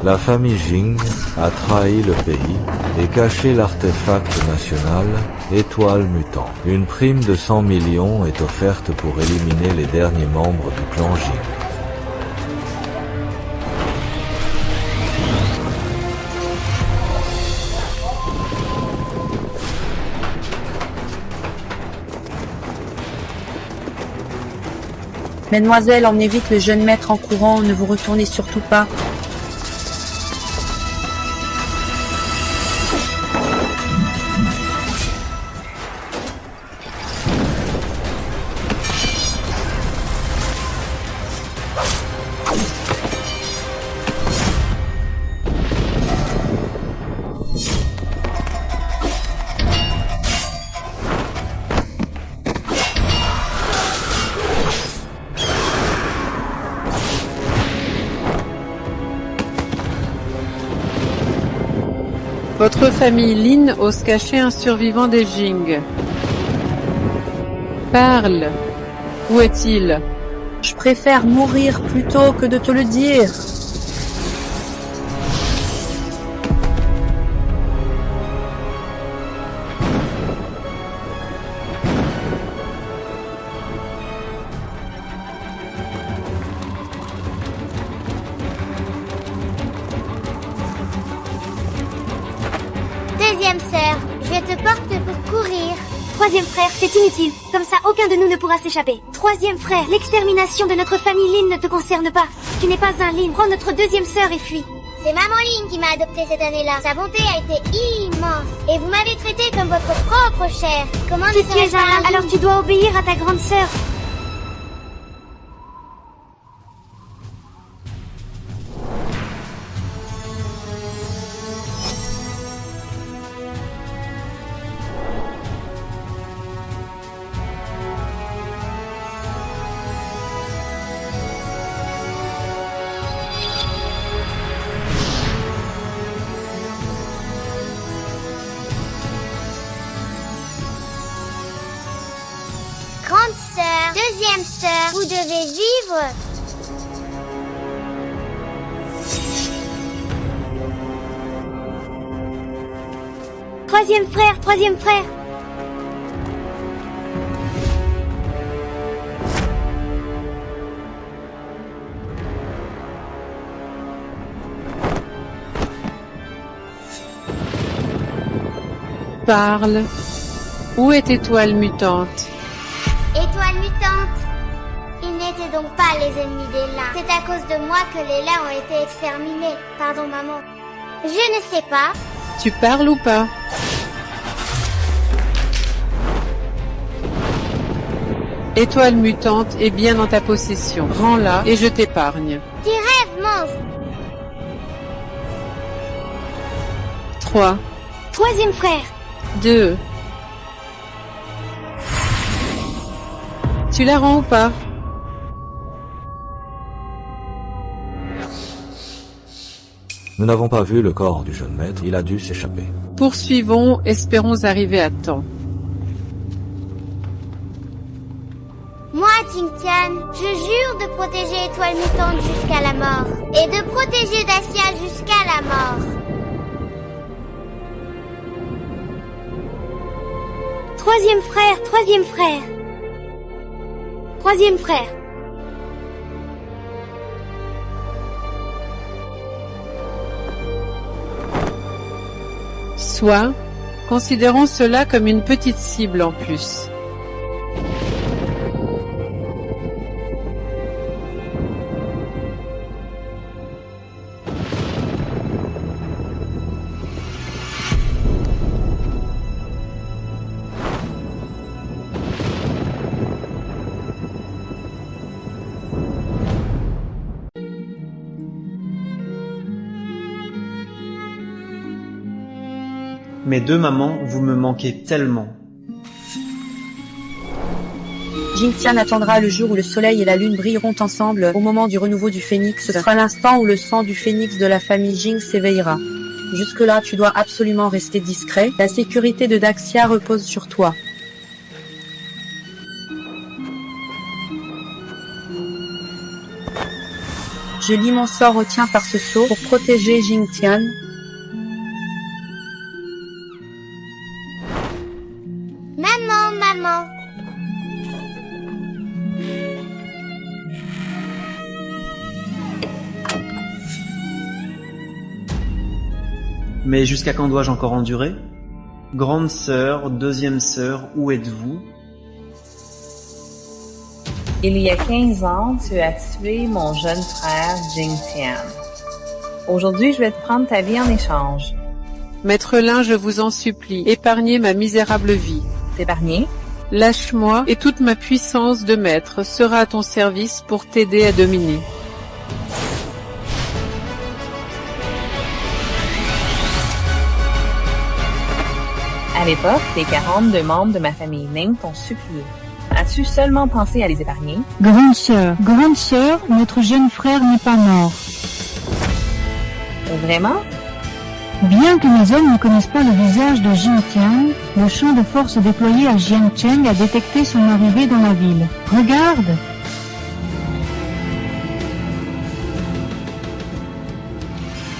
La famille Jing a trahi le pays et caché l'artefact national Étoile Mutant. Une prime de 100 millions est offerte pour éliminer les derniers membres du clan Jing. Mesdemoiselles, emmenez vite le jeune maître en courant, ne vous retournez surtout pas. Votre famille Lin ose cacher un survivant des Jing. Parle. Où est-il? Je préfère mourir plutôt que de te le dire. Deuxième sœur, je te porte pour courir. Troisième frère, c'est inutile. Comme ça, aucun de nous ne pourra s'échapper. Troisième frère, l'extermination de notre famille Lin ne te concerne pas. Tu n'es pas un Lin. Prends notre deuxième sœur et fuis. C'est maman Lin qui m'a adopté cette année-là. Sa bonté a été immense. Et vous m'avez traité comme votre propre chair. Comment si tu es un Lin, alors tu dois obéir à ta grande sœur. Grande sœur, deuxième sœur, vous devez vivre. Troisième frère, troisième frère. Parle. Où est Étoile Mutante? Étoile mutante. Ils n'étaient donc pas les ennemis des lins. C'est à cause de moi que les lins ont été exterminés. Pardon maman. Je ne sais pas. Tu parles ou pas? Étoile Mutante est bien dans ta possession. Rends-la et je t'épargne. Tu rêves, monstre. 3, Troisième frère. 2. Tu la rends ou pas? Nous n'avons pas vu le corps du jeune maître, il a dû s'échapper. Poursuivons, espérons arriver à temps. Moi, Jingtian, je jure de protéger Étoile Mutante jusqu'à la mort. Et de protéger Dacia jusqu'à la mort. Troisième frère, troisième frère. Troisième frère. Soit, considérons cela comme une petite cible en plus. Mes deux mamans, vous me manquez tellement. Jingtian attendra le jour où le soleil et la lune brilleront ensemble au moment du renouveau du phénix. Ce sera l'instant où le sang du phénix de la famille Jing s'éveillera. Jusque-là, tu dois absolument rester discret. La sécurité de Daxia repose sur toi. Je lis mon sort au tien par ce sceau pour protéger Jingtian. Maman. Mais jusqu'à quand dois-je encore endurer? Grande sœur, deuxième sœur, où êtes-vous? Il y a 15 ans, tu as tué mon jeune frère Jingtian. Aujourd'hui, je vais te prendre ta vie en échange. Maître Lin, je vous en supplie, épargnez ma misérable vie. T'épargner? Lâche-moi et toute ma puissance de maître sera à ton service pour t'aider à dominer. À l'époque, les 42 membres de ma famille Ning t'ont supplié. As-tu seulement pensé à les épargner? Grande sœur, notre jeune frère n'est pas mort. Vraiment? Bien que mes hommes ne connaissent pas le visage de Jingtian, le champ de force déployé à Jiangcheng a détecté son arrivée dans la ville. Regarde!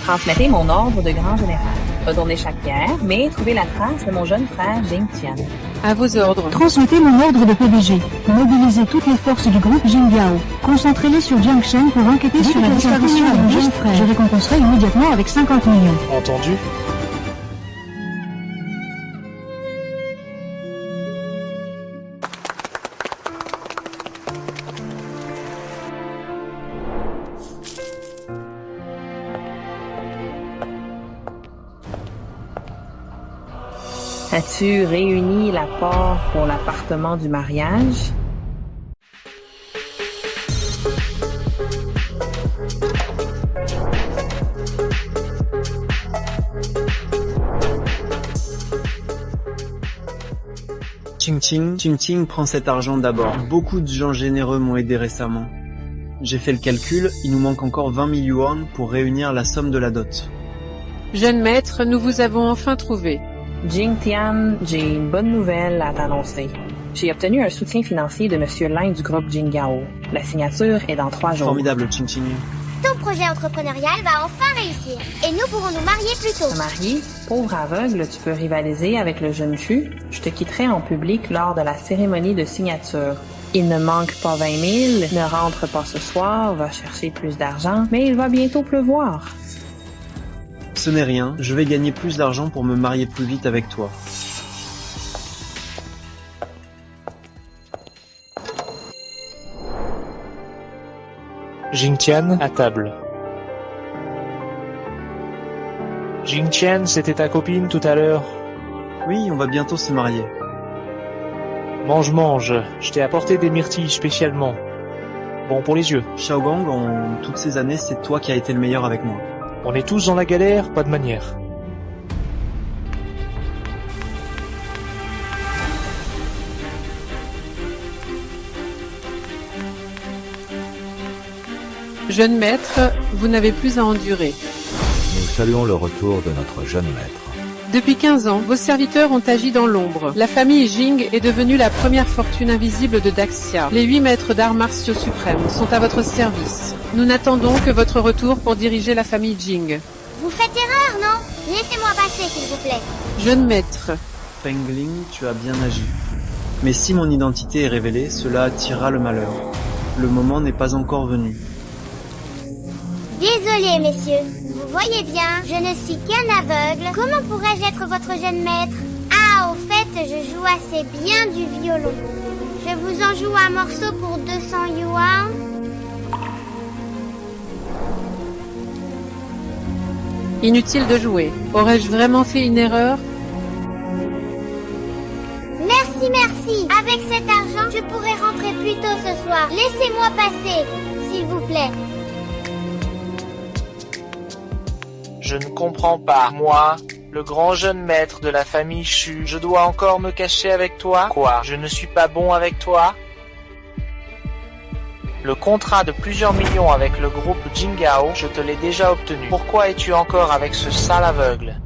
Transmettez mon ordre de grand général. Retournez chaque pierre, mais trouvez la trace de mon jeune frère Jingtian. À vos ordres. Transmettez mon ordre de PDG. Mobilisez toutes les forces du groupe Jingyao. Concentrez-les sur Jiangcheng pour enquêter sur la disparition de mon jeune frère. Je récompenserai immédiatement avec 50 millions. Entendu? As-tu réuni l'apport pour l'appartement du mariage? Qingqing, prends cet argent d'abord. Beaucoup de gens généreux m'ont aidé récemment. J'ai fait le calcul, il nous manque encore 20 000 yuan pour réunir la somme de la dot. Jeune maître, nous vous avons enfin trouvé. Jingtian, j'ai une bonne nouvelle à t'annoncer. J'ai obtenu un soutien financier de Monsieur Lin du groupe Jingyao. La signature est dans 3 jours. Formidable, Qingqing. Ton projet entrepreneurial va enfin réussir. Et nous pourrons nous marier plus tôt. Te marier? Pauvre aveugle, tu peux rivaliser avec le jeune Chu. Je te quitterai en public lors de la cérémonie de signature. Il ne manque pas 20 000, ne rentre pas ce soir, va chercher plus d'argent, mais il va bientôt pleuvoir. Ce n'est rien, je vais gagner plus d'argent pour me marier plus vite avec toi. Jingtian, à table. Jingtian, c'était ta copine tout à l'heure. Oui, on va bientôt se marier. Mange, je t'ai apporté des myrtilles spécialement. Bon pour les yeux. Xiaogang, en toutes ces années, c'est toi qui as été le meilleur avec moi. On est tous dans la galère, pas de manière. Jeune maître, vous n'avez plus à endurer. Nous saluons le retour de notre jeune maître. Depuis 15 ans, vos serviteurs ont agi dans l'ombre. La famille Jing est devenue la première fortune invisible de Daxia. Les 8 maîtres d'arts martiaux suprêmes sont à votre service. Nous n'attendons que votre retour pour diriger la famille Jing. Vous faites erreur, non? Laissez-moi passer, s'il vous plaît. Jeune maître, Fengling, tu as bien agi. Mais si mon identité est révélée, cela attirera le malheur. Le moment n'est pas encore venu. Désolé, messieurs. Vous voyez bien, je ne suis qu'un aveugle. Comment pourrais-je être votre jeune maître? Ah, au fait, je joue assez bien du violon. Je vous en joue un morceau pour 200 yuan. inutile de jouer. Aurais-je vraiment fait une erreur? Merci. Avec cet argent, je pourrai rentrer plus tôt ce soir. Laissez-moi passer, s'il vous plaît. Je ne comprends pas. Moi, le grand jeune maître de la famille Chu, je dois encore me cacher avec toi? Quoi? Je ne suis pas bon avec toi? Le contrat de plusieurs millions avec le groupe Jingyao, je te l'ai déjà obtenu. Pourquoi es-tu encore avec ce sale aveugle?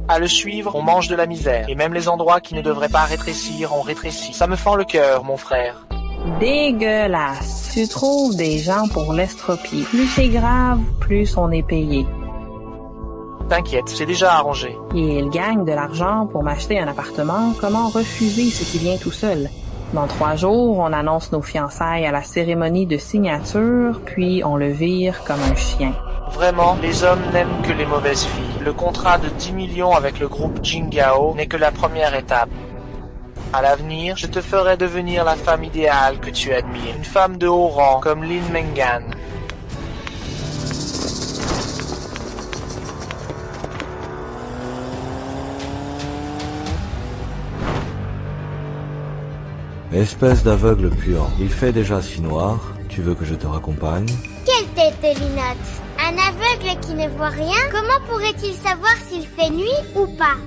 À le suivre, on mange de la misère. Et même les endroits qui ne devraient pas rétrécir, on rétrécit. Ça me fend le cœur, mon frère. Dégueulasse. Tu trouves des gens pour l'estropie. Plus c'est grave, plus on est payé. T'inquiète, c'est déjà arrangé. Et il gagne de l'argent pour m'acheter un appartement. Comment refuser ce qui vient tout seul? Dans 3 jours, on annonce nos fiançailles à la cérémonie de signature, puis on le vire comme un chien. Vraiment, les hommes n'aiment que les mauvaises filles. Le contrat de 10 millions avec le groupe Jinggao n'est que la première étape. À l'avenir, je te ferai devenir la femme idéale que tu admires. Une femme de haut rang, comme Lin Mengan. Espèce d'aveugle puant, il fait déjà si noir, tu veux que je te raccompagne? Quelle tête, Linotte! Un aveugle qui ne voit rien, comment pourrait-il savoir s'il fait nuit ou pas?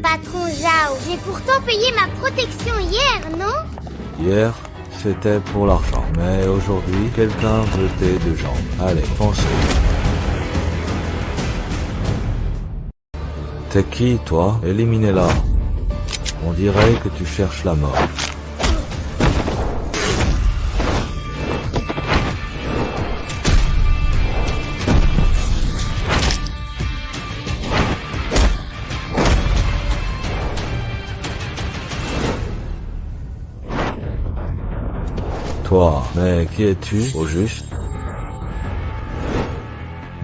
Patron Zhao, j'ai pourtant payé ma protection hier, non? Hier, c'était pour l'argent, mais aujourd'hui, quelqu'un veut tes 2 jambes. Allez, foncez. T'es qui, toi? Éliminez-la. On dirait que tu cherches la mort. Toi, mais qui es-tu, au juste?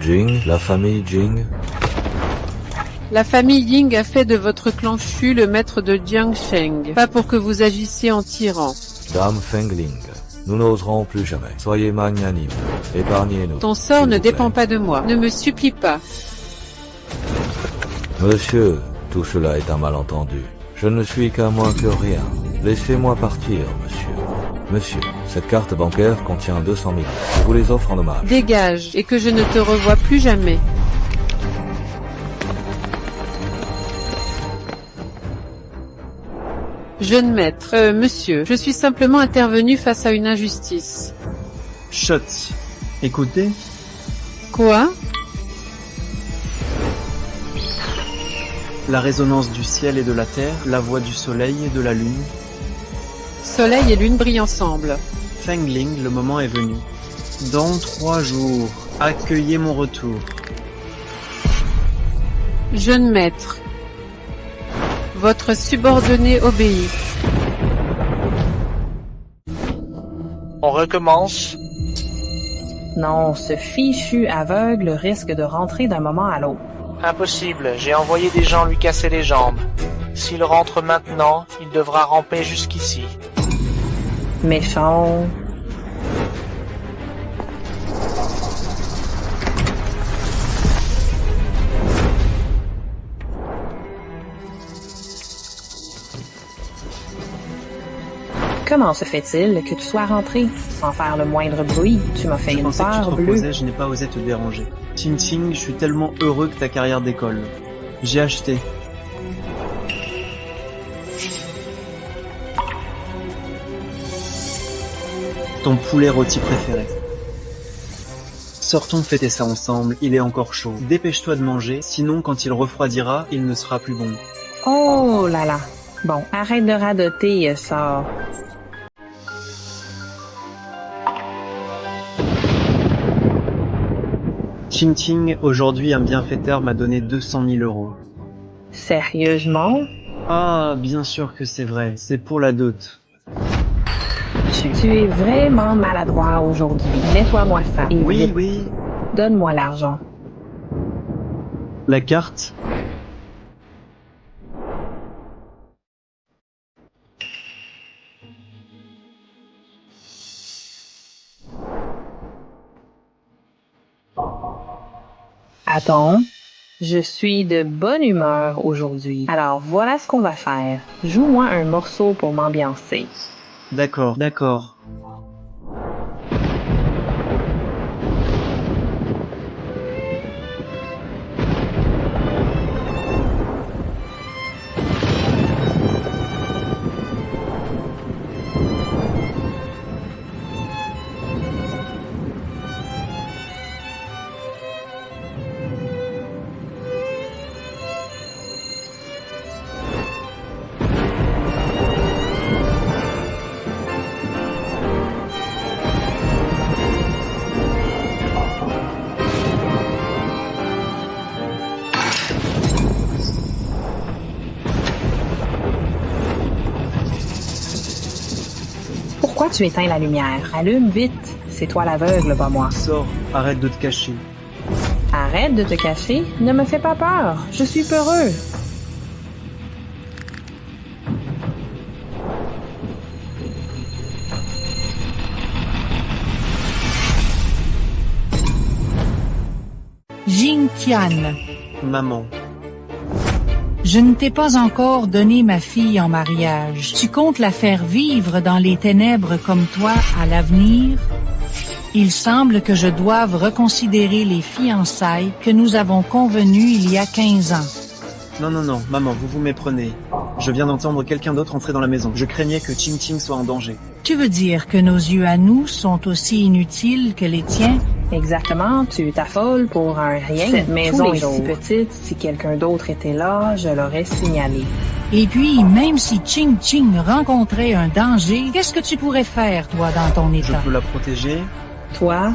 Jing, la famille Jing? La famille Ying a fait de votre clan Shu le maître de Jiangsheng, pas pour que vous agissiez en tyran. Dame Fengling, nous n'oserons plus jamais. Soyez magnanime, épargnez-nous. Ton sort ne dépend pas de moi, ne me supplie pas. Monsieur, tout cela est un malentendu. Je ne suis qu'un moins que rien. Laissez-moi partir, monsieur. Monsieur, cette carte bancaire contient 200 000. Je vous les offre en hommage. Dégage, et que je ne te revoie plus jamais. Jeune maître, monsieur, je suis simplement intervenu face à une injustice. Chut. Écoutez, Quoi? la résonance du ciel et de la terre, la voix du soleil et de la lune. Soleil et lune brillent ensemble. Fengling, le moment est venu. Dans 3 jours, accueillez mon retour. Jeune maître, votre subordonné obéit. On recommence. Non, ce fichu aveugle risque de rentrer d'un moment à l'autre. Impossible, j'ai envoyé des gens lui casser les jambes. S'il rentre maintenant, il devra ramper jusqu'ici. Méchant. Comment se fait-il que tu sois rentré sans faire le moindre bruit? Tu m'as fait Je une pensais que tu te peur bleue. reposais, je n'ai pas osé te déranger. Ting Ting, je suis tellement heureux que ta carrière décolle. J'ai acheté. Ton poulet rôti préféré. Sortons fêter ça ensemble, il est encore chaud. Dépêche-toi de manger, sinon quand il refroidira, il ne sera plus bon. Oh là là. Bon, arrête de radoter, ça. Ting Ting, aujourd'hui un bienfaiteur m'a donné 200 000 euros. Sérieusement? Ah, bien sûr que c'est vrai, c'est pour la dot. Tu es vraiment maladroit aujourd'hui. Nettoie-moi ça. Et Oui, vite. oui. Donne-moi l'argent. La carte? Attends. Je suis de bonne humeur aujourd'hui. Alors voilà ce qu'on va faire. Joue-moi un morceau pour m'ambiancer. D'accord, d'accord. Pourquoi tu éteins la lumière? Allume vite. C'est toi l'aveugle, pas moi. Sors, arrête de te cacher. Arrête de te cacher. Ne me fais pas peur. Je suis peureux. Jing-Tian, Maman, je ne t'ai pas encore donné ma fille en mariage. Tu comptes la faire vivre dans les ténèbres comme toi à l'avenir? Il semble que je doive reconsidérer les fiançailles que nous avons convenues il y a 15 ans. non, maman, vous vous méprenez. Je viens d'entendre quelqu'un d'autre entrer dans la maison. Je craignais que Ching Ching soit en danger. Tu veux dire que nos yeux à nous sont aussi inutiles que les tiens? Exactement, tu t'affoles pour un rien. Cette maison est si petite, si quelqu'un d'autre était là, je l'aurais signalé. Et puis, même si Ching Ching rencontrait un danger, qu'est-ce que tu pourrais faire, toi, dans ton Je état? peux la protéger. Toi,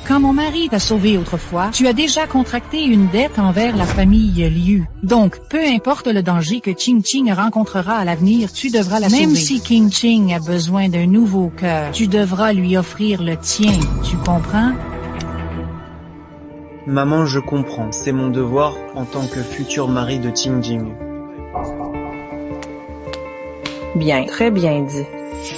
Quand mon mari t'a sauvé autrefois, tu as déjà contracté une dette envers la famille Liu. Donc, peu importe le danger que Ching Ching rencontrera à l'avenir, tu devras la sauver. Même si King Ching a besoin d'un nouveau cœur, tu devras lui offrir le tien, tu comprends? Maman, je comprends. C'est mon devoir en tant que futur mari de Ching Ching. bien, très bien dit.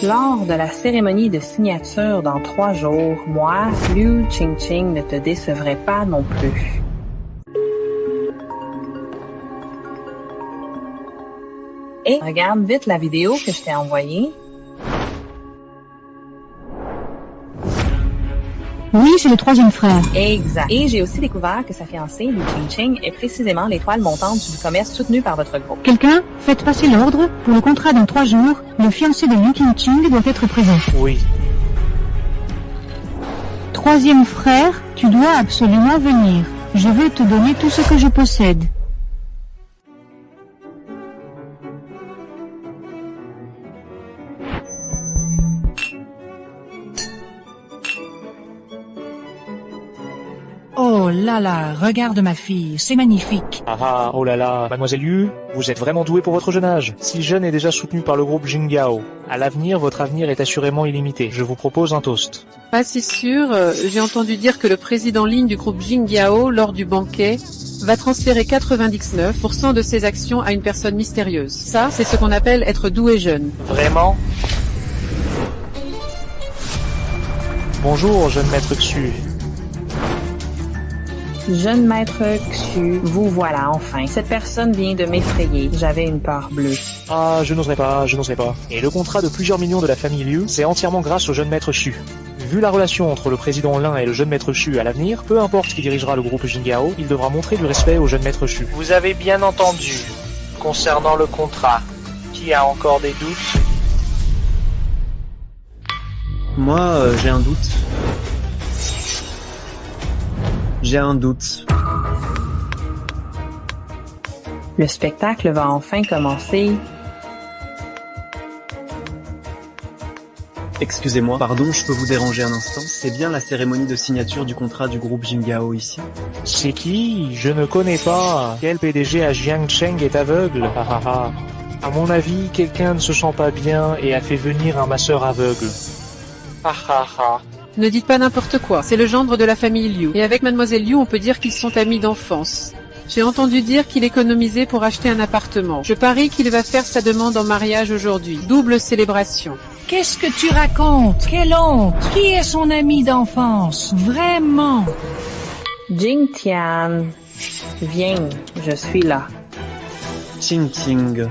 Lors de la cérémonie de signature dans 3 jours, moi, Liu Ching Ching, ne te décevrai pas non plus. Et regarde vite la vidéo que je t'ai envoyée. Oui, c'est le troisième frère. Exact. Et j'ai aussi découvert que sa fiancée, Liu Ching Ching, est précisément l'étoile montante du commerce soutenu par votre groupe. Quelqu'un, faites passer l'ordre. Pour le contrat dans 3 jours, le fiancé de Liu King Ching doit être présent. Oui. Troisième frère, tu dois absolument venir. Je vais te donner tout ce que je possède. Oh là là, regarde ma fille, c'est magnifique. Ah, oh là là, mademoiselle Liu, vous êtes vraiment douée pour votre jeune âge. Si jeune et déjà soutenu par le groupe Jingyao, à l'avenir, votre avenir est assurément illimité. Je vous propose un toast. Pas si sûr, j'ai entendu dire que le président ligne du groupe Jingyao, lors du banquet, va transférer 99% de ses actions à une personne mystérieuse. Ça, c'est ce qu'on appelle être doué jeune. Vraiment? Bonjour, jeune maître Xu. Jeune maître Xu, vous voilà enfin. Cette personne vient de m'effrayer. J'avais une peur bleue. Ah, je n'oserais pas. Et le contrat de plusieurs millions de la famille Liu, c'est entièrement grâce au jeune maître Xu. Vu la relation entre le président Lin et le jeune maître Xu à l'avenir, peu importe qui dirigera le groupe Jingyao, il devra montrer du respect au jeune maître Xu. Vous avez bien entendu. Concernant le contrat, qui a encore des doutes? Moi, j'ai un doute. J'ai un doute. Le spectacle va enfin commencer. Excusez-moi, pardon, je peux vous déranger un instant? C'est bien la cérémonie de signature du contrat du groupe Jingyao ici? C'est qui? Je ne connais pas. Quel PDG à Jiangcheng est aveugle? À mon avis, quelqu'un ne se sent pas bien et a fait venir un masseur aveugle. Ne dites pas n'importe quoi, c'est le gendre de la famille Liu. Et avec mademoiselle Liu, on peut dire qu'ils sont amis d'enfance. J'ai entendu dire qu'il économisait pour acheter un appartement. Je parie qu'il va faire sa demande en mariage aujourd'hui. Double célébration. Qu'est-ce que tu racontes? Quelle honte! Qui est son ami d'enfance? Vraiment? Jing Tian, viens, je suis là. Ching Ching.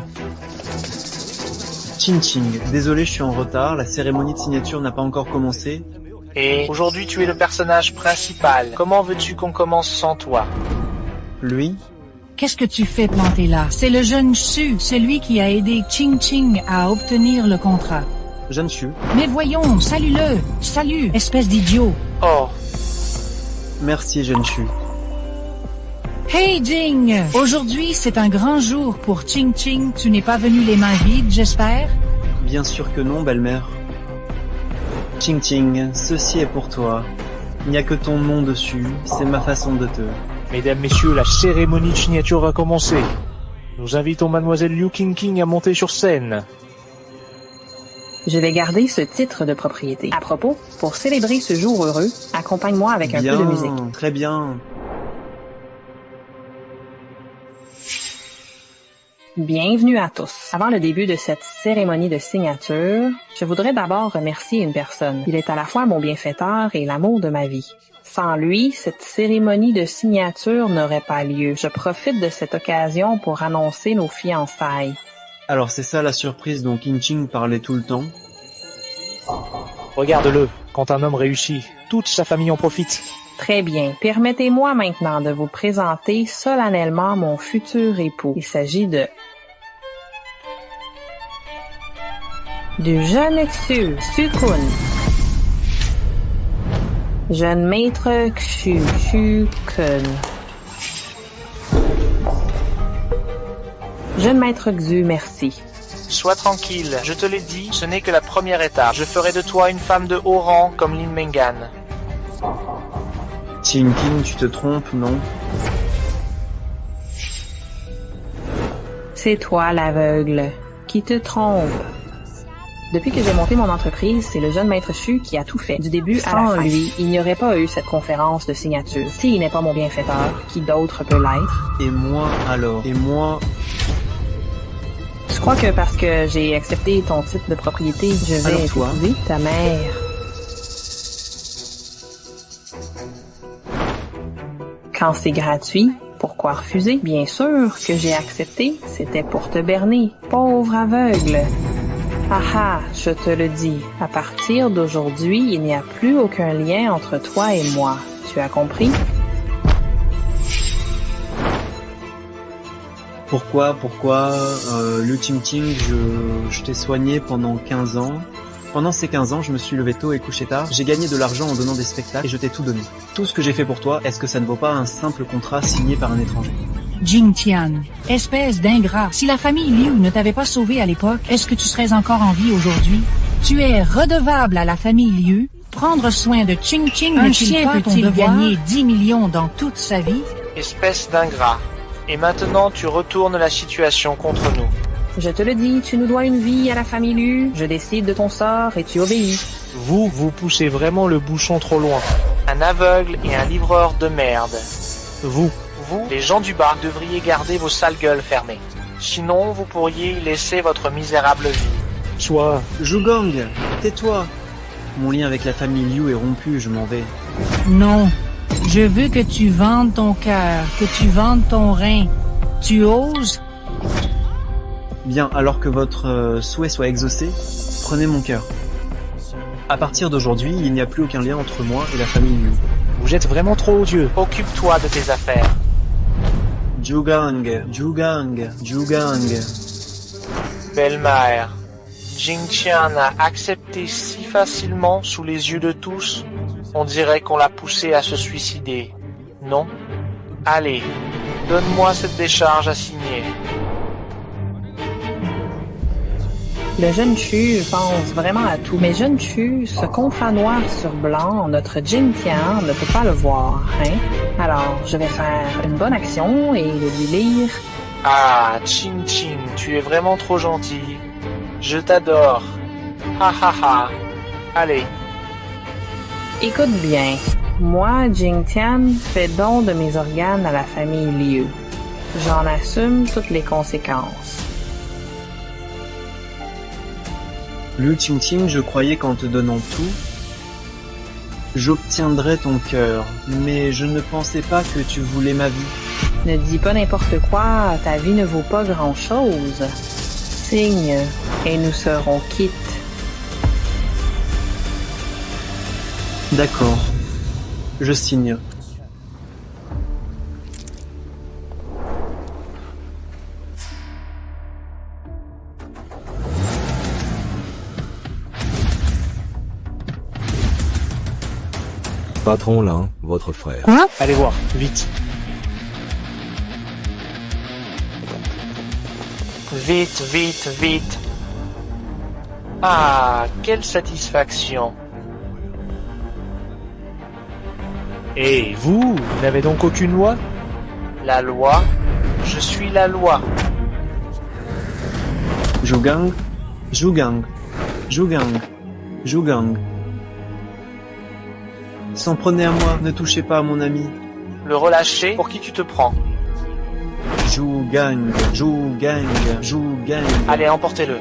Ching Ching, désolé, je suis en retard, la cérémonie de signature n'a pas encore commencé. Et aujourd'hui, tu es le personnage principal. Comment veux-tu qu'on commence sans toi? Lui? Qu'est-ce que tu fais planter là? C'est le jeune Xu, celui qui a aidé Ching Ching à obtenir le contrat. Jeune Xu. Mais voyons, salue-le! Salut, espèce d'idiot! Oh, Merci, jeune Xu. Hey Jing! Aujourd'hui, c'est un grand jour pour Ching Ching. Tu n'es pas venu les mains vides, j'espère? Bien sûr que non, belle-mère. Ching Ching, ceci est pour toi. Il n'y a que ton nom dessus, c'est ma façon de te... mesdames, messieurs, la cérémonie de signature va commencer. Nous invitons mademoiselle Liu King King à monter sur scène. Je vais garder ce titre de propriété. À propos, pour célébrer ce jour heureux, accompagne-moi avec un peu de musique. Très bien. Bienvenue à tous. Avant le début de cette cérémonie de signature, je voudrais d'abord remercier une personne. Il est à la fois mon bienfaiteur et l'amour de ma vie. Sans lui, cette cérémonie de signature n'aurait pas lieu. Je profite de cette occasion pour annoncer nos fiançailles. Alors c'est ça la surprise dont Qingqing parlait tout le temps. Regarde-le, quand un homme réussit, toute sa famille en profite. Très bien. Permettez-moi maintenant de vous présenter solennellement mon futur époux. Il s'agit du jeune Xu Sukun. Jeune maître Xu Kun. Jeune maître Xu, merci. Sois tranquille, je te l'ai dit, ce n'est que la première étape. Je ferai de toi une femme de haut rang comme Lin Mengan. Qingqing, tu te trompes, non? C'est toi l'aveugle qui te trompe. Depuis que j'ai monté mon entreprise, c'est le jeune maître Xu qui a tout fait, du début à la fin. Sans lui, il n'y aurait pas eu cette conférence de signature. S'il n'est pas mon bienfaiteur, qui d'autre peut l'être? Et moi alors? Et moi? Je crois que parce que j'ai accepté ton titre de propriété, je vais épouser ta mère. Quand c'est gratuit, pourquoi refuser? Bien sûr que j'ai accepté, c'était pour te berner, pauvre aveugle. Ah, je te le dis, à partir d'aujourd'hui, il n'y a plus aucun lien entre toi et moi. Tu as compris? Pourquoi, Liu Qingqing, je t'ai soigné pendant 15 ans. Pendant ces 15 ans, je me suis levé tôt et couché tard. J'ai gagné de l'argent en donnant des spectacles et je t'ai tout donné. Tout ce que j'ai fait pour toi, est-ce que ça ne vaut pas un simple contrat signé par un étranger? Jing Tian, espèce d'ingrat. Si la famille Liu ne t'avait pas sauvé à l'époque, est-ce que tu serais encore en vie aujourd'hui? Tu es redevable à la famille Liu. Prendre soin de Qingqing n'est-il pas ton devoir? Gagner 10 millions dans toute sa vie? Espèce d'ingrat. Et maintenant, tu retournes la situation contre nous. Je te le dis, tu nous dois une vie à la famille Liu. Je décide de ton sort et tu obéis. Vous poussez vraiment le bouchon trop loin. Un aveugle et un livreur de merde. Vous, les gens du bas, devriez garder vos sales gueules fermées. Sinon, vous pourriez y laisser votre misérable vie. Soit. Zhugang, tais-toi. Mon lien avec la famille Liu est rompu, je m'en vais. Non. Je veux que tu vendes ton cœur, que tu vendes ton rein. Tu oses? Bien, alors que votre souhait soit exaucé, prenez mon cœur. À partir d'aujourd'hui, il n'y a plus aucun lien entre moi et la famille Liu. Vous êtes vraiment trop odieux. Occupe-toi de tes affaires. Zhugang. Belle-mère, Jing Tian a accepté si facilement sous les yeux de tous. On dirait qu'on l'a poussé à se suicider. Non? Allez, donne-moi cette décharge à signer. Le jeune Xu pense vraiment à tout. Mais jeune Xu, ce contrat noir sur blanc, notre Jing Tian ne peut pas le voir, hein? Alors, je vais faire une bonne action et le lui lire. Ah, Qingqing, tu es vraiment trop gentil. Je t'adore. Ha ha ha. Allez. Écoute bien. Moi, Jing Tian, fais don de mes organes à la famille Liu. J'en assume toutes les conséquences. Liu Qingqing, je croyais qu'en te donnant tout, j'obtiendrais ton cœur, mais je ne pensais pas que tu voulais ma vie. Ne dis pas n'importe quoi, ta vie ne vaut pas grand-chose. Signe, et nous serons quittes. D'accord, je signe. Patron Lin, votre frère. Quoi? Allez voir, vite. Vite, vite, vite. Ah, quelle satisfaction. Et vous n'avez donc aucune loi? La loi? Je suis la loi. Zhugang, Zhugang. Zhugang. S'en prenez à moi, ne touchez pas à mon ami. Le relâcher? Pour qui tu te prends? Zhugang. Zhugang. Zhugang. Allez, emportez-le.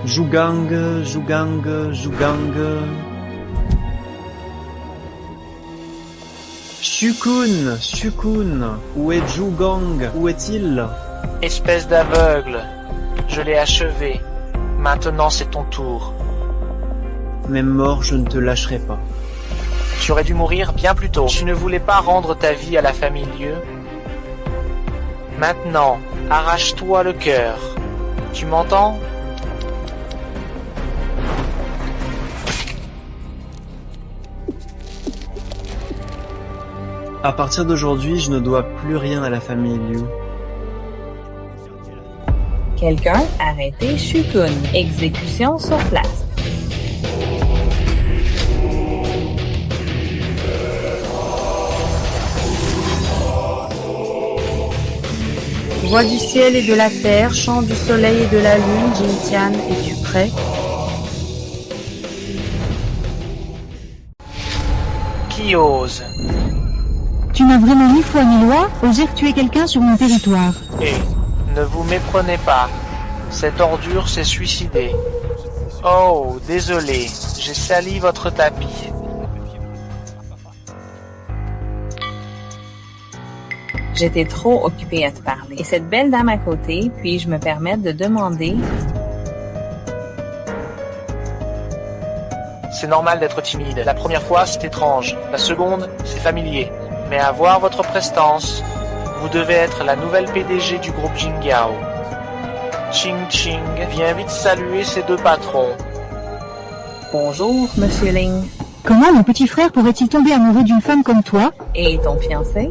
Zhugang. Zhugang. Zhugang. Shukun. Shukun. Où est Zhugang? Où est-il? Espèce d'aveugle. Je l'ai achevé. Maintenant c'est ton tour. Même mort, je ne te lâcherai pas. Tu aurais dû mourir bien plus tôt. Tu ne voulais pas rendre ta vie à la famille Liu. Maintenant, arrache-toi le cœur. Tu m'entends? À partir d'aujourd'hui, je ne dois plus rien à la famille Liu. Quelqu'un arrêté Shukun. Exécution sur place. Voix du ciel et de la terre, chant du soleil et de la lune, Jing-Tian, es-tu prêt? Qui ose? Tu n'as vraiment ni foi ni loi, oser tuer quelqu'un sur mon territoire. Et ne vous méprenez pas. Cette ordure s'est suicidée. Oh, désolé, j'ai sali votre tapis. J'étais trop occupée à te parler. Et cette belle dame à côté, puis-je me permettre de demander... C'est normal d'être timide. La première fois, c'est étrange. La seconde, c'est familier. Mais à voir votre prestance, vous devez être la nouvelle PDG du groupe Jingyao. Ching Ching, viens vite saluer ces deux patrons. Bonjour, Monsieur Ling. Comment mon petit frère pourrait-il tomber amoureux d'une femme comme toi? Et ton fiancé?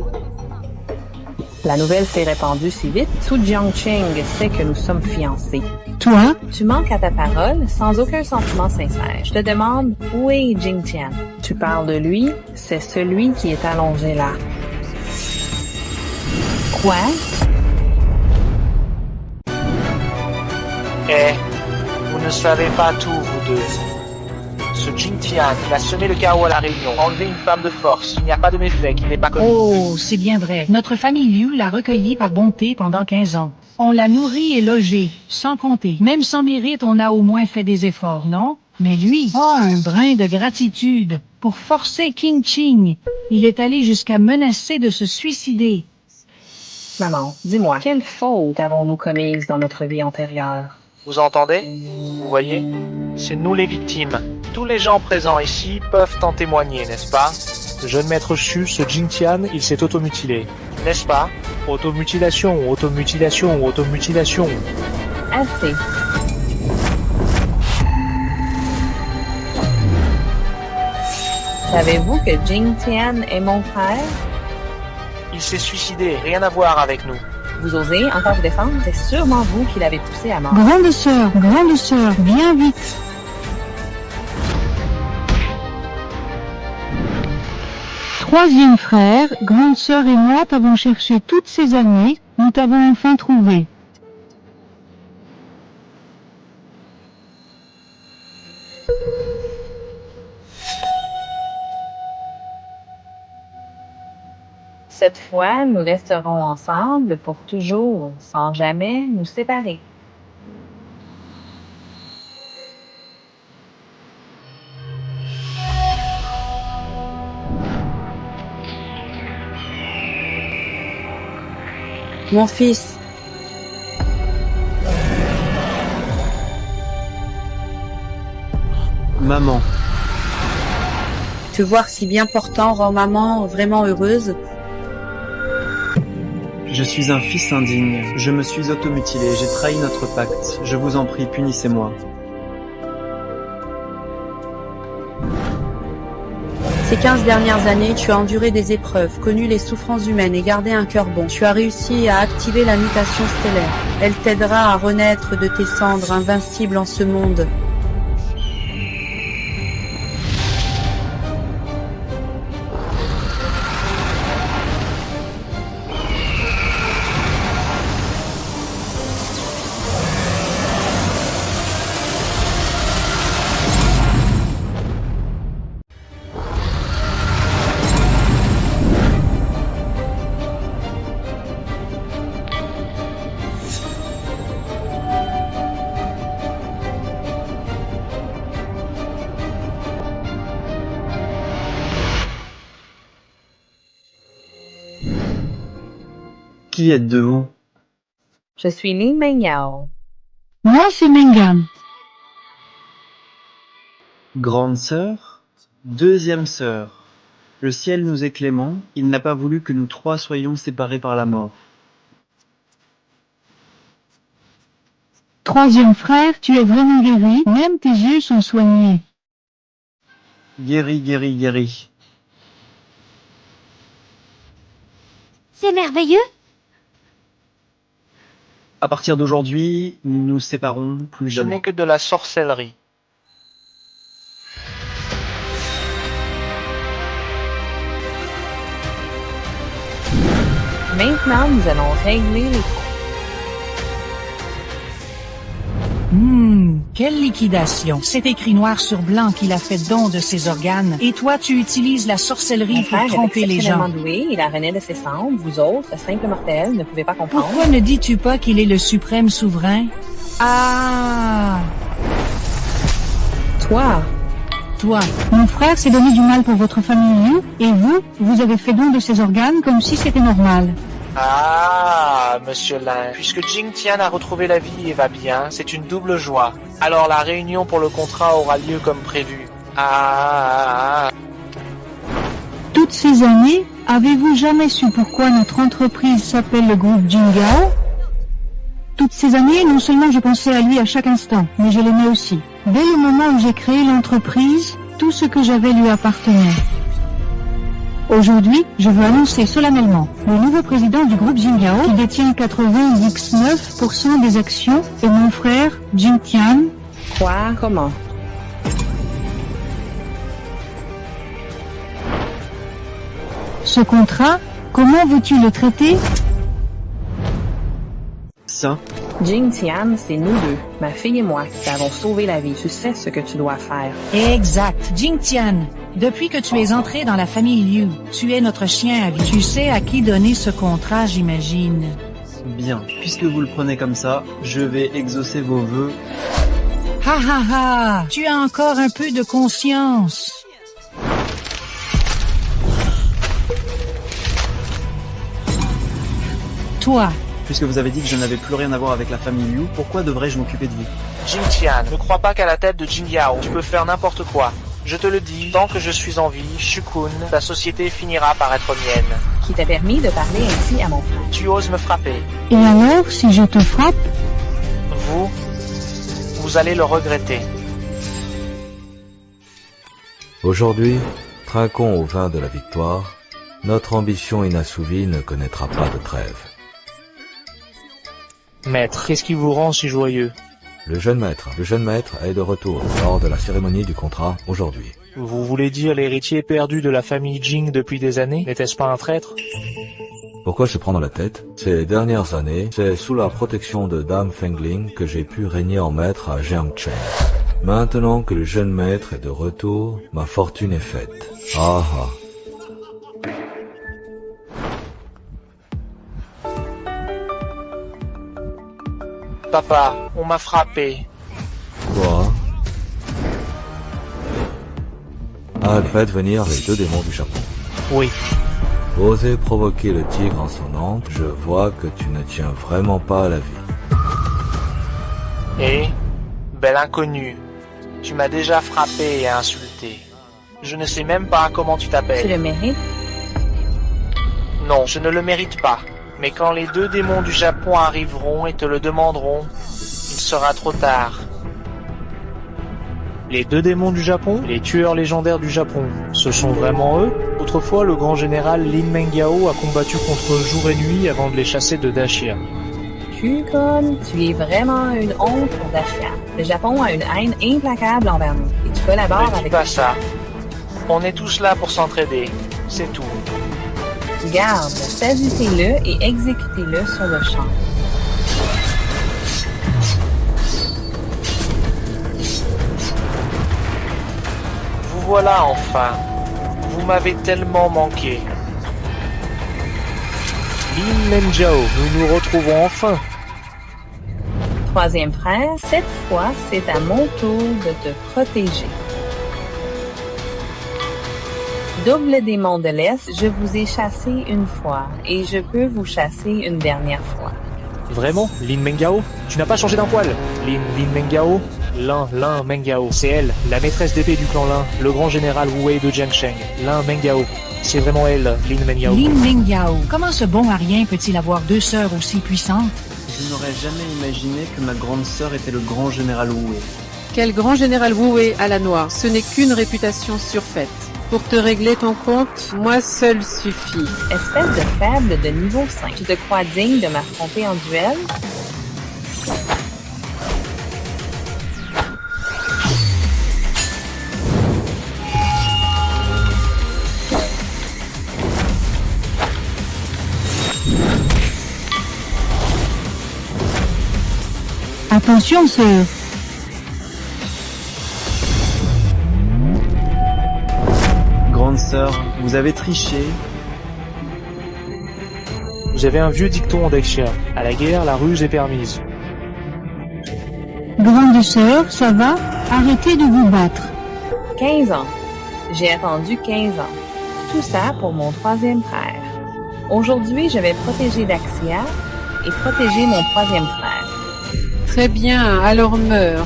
La nouvelle s'est répandue si vite, tout Jiangqing sait que nous sommes fiancés. Toi? Tu manques à ta parole sans aucun sentiment sincère. Je te demande, où est Jing-Tian? Tu parles de lui, c'est celui qui est allongé là. Quoi? Eh, vous ne savez pas tout, vous deux. Ce Jing-Tian, il a semé le chaos à la Réunion, enlevé une femme de force. Il n'y a pas de méfait qui n'est pas connu. Oh, c'est bien vrai. Notre famille Liu l'a recueilli par bonté pendant 15 ans. On l'a nourri et logé, sans compter. Même sans mérite, on a au moins fait des efforts, non? Mais lui, un brin de gratitude. Pour forcer King Ching, il est allé jusqu'à menacer de se suicider. Maman, dis-moi, quelle faute avons-nous commise dans notre vie antérieure? Vous entendez? Vous voyez? C'est nous les victimes. Tous les gens présents ici peuvent en témoigner, n'est-ce pas? Le jeune maître Shu, ce Jing-Tian, il s'est automutilé. N'est-ce pas? Automutilation, automutilation, automutilation. Assez. Savez-vous que Jing-Tian est mon frère? Il s'est suicidé, rien à voir avec nous. Vous osez encore vous défendre? C'est sûrement vous qui l'avez poussé à mort. Grande sœur, viens vite. Troisième frère, grande sœur et moi t'avons cherché toutes ces années, nous t'avons enfin trouvé. Cette fois, nous resterons ensemble pour toujours, sans jamais nous séparer. Mon fils, Maman. te voir si bien portant rend maman vraiment heureuse. Je suis un fils indigne. Je me suis automutilé. J'ai trahi notre pacte. Je vous en prie, punissez-moi. Ces 15 dernières années, tu as enduré des épreuves, connu les souffrances humaines et gardé un cœur bon. Tu as réussi à activer la mutation stellaire. Elle t'aidera à renaître de tes cendres, invincible en ce monde. Qui êtes de vous? Je suis Lin Mengyao. Moi, c'est Mengam. Grande sœur? Deuxième sœur. Le ciel nous est clément, il n'a pas voulu que nous trois soyons séparés par la mort. Troisième frère, tu es vraiment guéri, même tes yeux sont soignés. Guéri, guéri, guéri. C'est merveilleux. À partir d'aujourd'hui, nous nous séparons plus Ce jamais. n'est que de la sorcellerie. Maintenant, nous allons régler les comptes. Quelle liquidation. C'est écrit noir sur blanc qu'il a fait don de ses organes. Et toi, tu utilises la Mon sorcellerie pour frère est tromper les gens. exceptionnellement doué, il a rené de ses cendres. Vous autres, simples mortels, ne pouvez pas comprendre. Pourquoi ne dis-tu pas qu'il est le suprême souverain? Ah! Toi, Mon frère s'est donné du mal pour votre famille Liu, et vous avez fait don de ses organes comme si c'était normal. Ah, Monsieur Lin, puisque Jing Tian a retrouvé la vie et va bien, c'est une double joie. Alors la réunion pour le contrat aura lieu comme prévu. Toutes ces années, avez-vous jamais su pourquoi notre entreprise s'appelle le groupe Jingao? Toutes ces années, non seulement je pensais à lui à chaque instant, mais je l'aimais aussi. Dès le moment où j'ai créé l'entreprise, tout ce que j'avais lui appartenait. Aujourd'hui, je veux annoncer solennellement le nouveau président du groupe Jingao qui détient 99% des actions est mon frère Jing Tian. quoi, comment? Ce contrat, comment veux-tu le traiter? Ça, Jing Tian, c'est nous deux, ma fille et moi, qui t'avons sauvé la vie. Tu sais ce que tu dois faire. Exact. Jing Tian, depuis que tu es entré dans la famille Liu, tu es notre chien à vie. Tu sais à qui donner ce contrat, j'imagine. bien. Puisque vous le prenez comme ça, je vais exaucer vos vœux. Ha ha ha! Tu as encore un peu de conscience. Toi, Puisque vous avez dit que je n'avais plus rien à voir avec la famille Liu, pourquoi devrais-je m'occuper de vous? Jing Tian, ne crois pas qu'à la tête de Jing Yao, tu peux faire n'importe quoi. Je te le dis, tant que je suis en vie, Shukun, ta société finira par être mienne. Qui t'a permis de parler ainsi à mon frère. Tu oses me frapper. Et alors, si je te frappe? Vous allez le regretter. Aujourd'hui, trinquons au vin de la victoire. Notre ambition inassouvie ne connaîtra pas de trêve. Maître, qu'est-ce qui vous rend si joyeux? Le jeune maître est de retour lors de la cérémonie du contrat aujourd'hui. Vous voulez dire l'héritier perdu de la famille Jing depuis des années? N'était-ce pas un traître? Pourquoi se prendre la tête? Ces dernières années, c'est sous la protection de Dame Fengling que j'ai pu régner en maître à Jiangchen. Maintenant que le jeune maître est de retour, ma fortune est faite. Ah ah. Papa, on m'a frappé. Quoi? Faites venir les deux démons du Japon. Oui. Osez provoquer le tigre en son antre, je vois que tu ne tiens vraiment pas à la vie. Et, bel inconnu, tu m'as déjà frappé et insulté. Je ne sais même pas comment tu Tu t'appelles. le mérites? Non, je ne le mérite pas. Mais quand les deux démons du Japon arriveront et te le demanderont, il sera trop tard. Les deux démons du Japon? Les tueurs légendaires du Japon. Ce sont vraiment eux? Autrefois, le grand général Lin Mengyao a combattu contre eux jour et nuit avant de les chasser de Dacia. Kukon, tu es vraiment une honte pour Dacia. Le Japon a une haine implacable envers nous. Et tu collabores Ne dis avec... pas ça. On est tous là pour s'entraider. C'est tout. Garde, saisissez-le et exécutez-le sur le champ. Vous voilà enfin. Vous m'avez tellement manqué. Lin Mengyao, nous nous retrouvons enfin. Troisième frère, cette fois, c'est à mon tour de te protéger. Double démon de l'Est, je vous ai chassé une fois, et je peux vous chasser une dernière fois. Vraiment, Lin Mengao? Tu n'as pas changé d'un poil. Lin Mengao? Lin Mengao. C'est elle, la maîtresse d'épée du clan Lin, le grand général Wu Wei de Jiangsheng. Lin Mengao. C'est vraiment elle, Lin Mengao. Lin Mengao. Comment ce bon Arien peut-il avoir deux sœurs aussi puissantes? Je n'aurais jamais imaginé que ma grande sœur était le grand général Wu Wei. Quel grand général Wu Wei à la noire, ce n'est qu'une réputation surfaite. Pour te régler ton compte, moi seul suffit. Espèce de faible de niveau 5, tu te crois digne de m'affronter en duel? Attention, sœur. Grande sœur, vous avez triché. Vous avez un vieux dicton en Dexia. À la guerre, la ruse est permise. Grande sœur, ça va? Arrêtez de vous battre. 15 ans. J'ai attendu 15 ans. Tout ça pour mon troisième frère. Aujourd'hui, je vais protéger Daxia et protéger mon troisième frère. Très bien, alors meurs.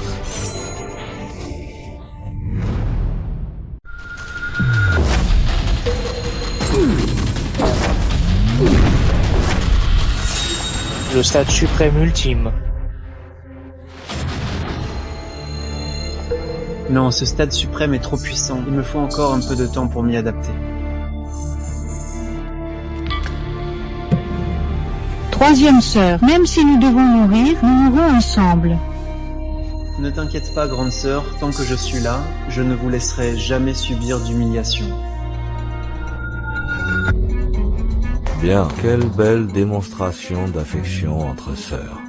Le stade suprême ultime. Non, ce stade suprême est trop puissant. Il me faut encore un peu de temps pour m'y adapter. Troisième sœur, même si nous devons mourir, nous mourrons ensemble. Ne t'inquiète pas, grande sœur, tant que je suis là, je ne vous laisserai jamais subir d'humiliation. Bien, quelle belle démonstration d'affection entre sœurs.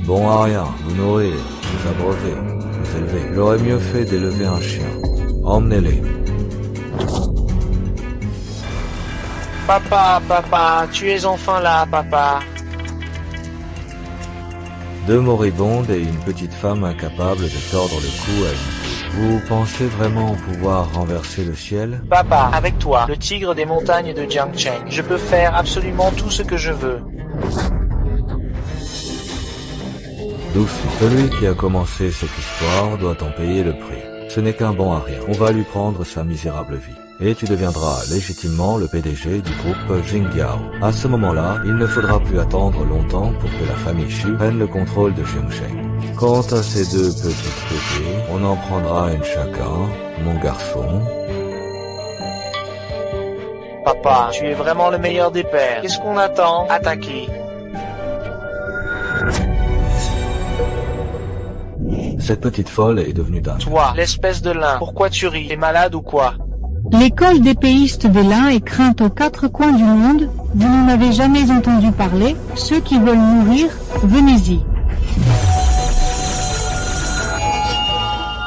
Bon à rien, vous nourrir, vous abreuver, vous élever. Il aurait mieux fait d'élever un chien. Emmenez-les. Papa, tu es enfin là, papa. Deux moribondes et une petite femme incapable de tordre le cou à une. Vous pensez vraiment pouvoir renverser le ciel? Papa, avec toi, le tigre des montagnes de Jiangsheng, je peux faire absolument tout ce que je veux. Doucement. Celui qui a commencé cette histoire doit en payer le prix. Ce n'est qu'un bon à rien. On va lui prendre sa misérable vie. Et tu deviendras légitimement le PDG du groupe Jingyao. À ce moment-là, il ne faudra plus attendre longtemps pour que la famille Xu prenne le contrôle de Jiangsheng. Quant à ces deux petites bébés, on en prendra une chacun, mon garçon. Papa, tu es vraiment le meilleur des pères. Qu'est-ce qu'on attend? Attaquez. Cette petite folle est devenue dingue. Toi, l'espèce de lin, pourquoi tu ris? T'es malade ou quoi? L'école d'épéistes de l'Ain est crainte aux quatre coins du monde. Vous n'en avez jamais entendu parler. Ceux qui veulent mourir, venez-y.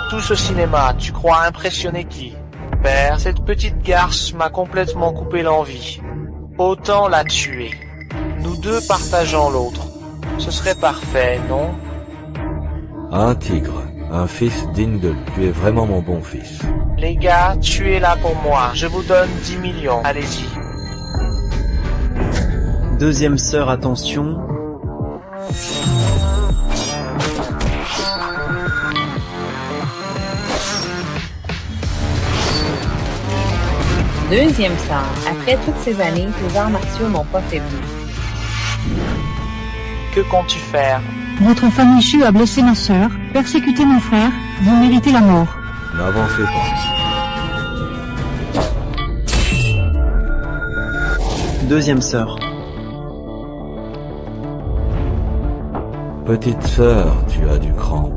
Tout ce cinéma, tu crois impressionner qui? Père, cette petite garce m'a complètement coupé l'envie. Autant la tuer. Nous deux partageons l'autre. Ce serait parfait, non? Un tigre, un fils digne de lui. Tu es vraiment mon bon fils. Les gars, tu es là pour moi. Je vous donne 10 millions. Allez-y. Deuxième sœur, attention. Deuxième sœur, après toutes ces années, tes arts martiaux n'ont pas faibli. Que comptes-tu faire? Votre famille Xu a blessé ma sœur, persécuté mon frère, vous méritez la mort. N'avancez pas. Deuxième sœur. Petite sœur, tu as du cran.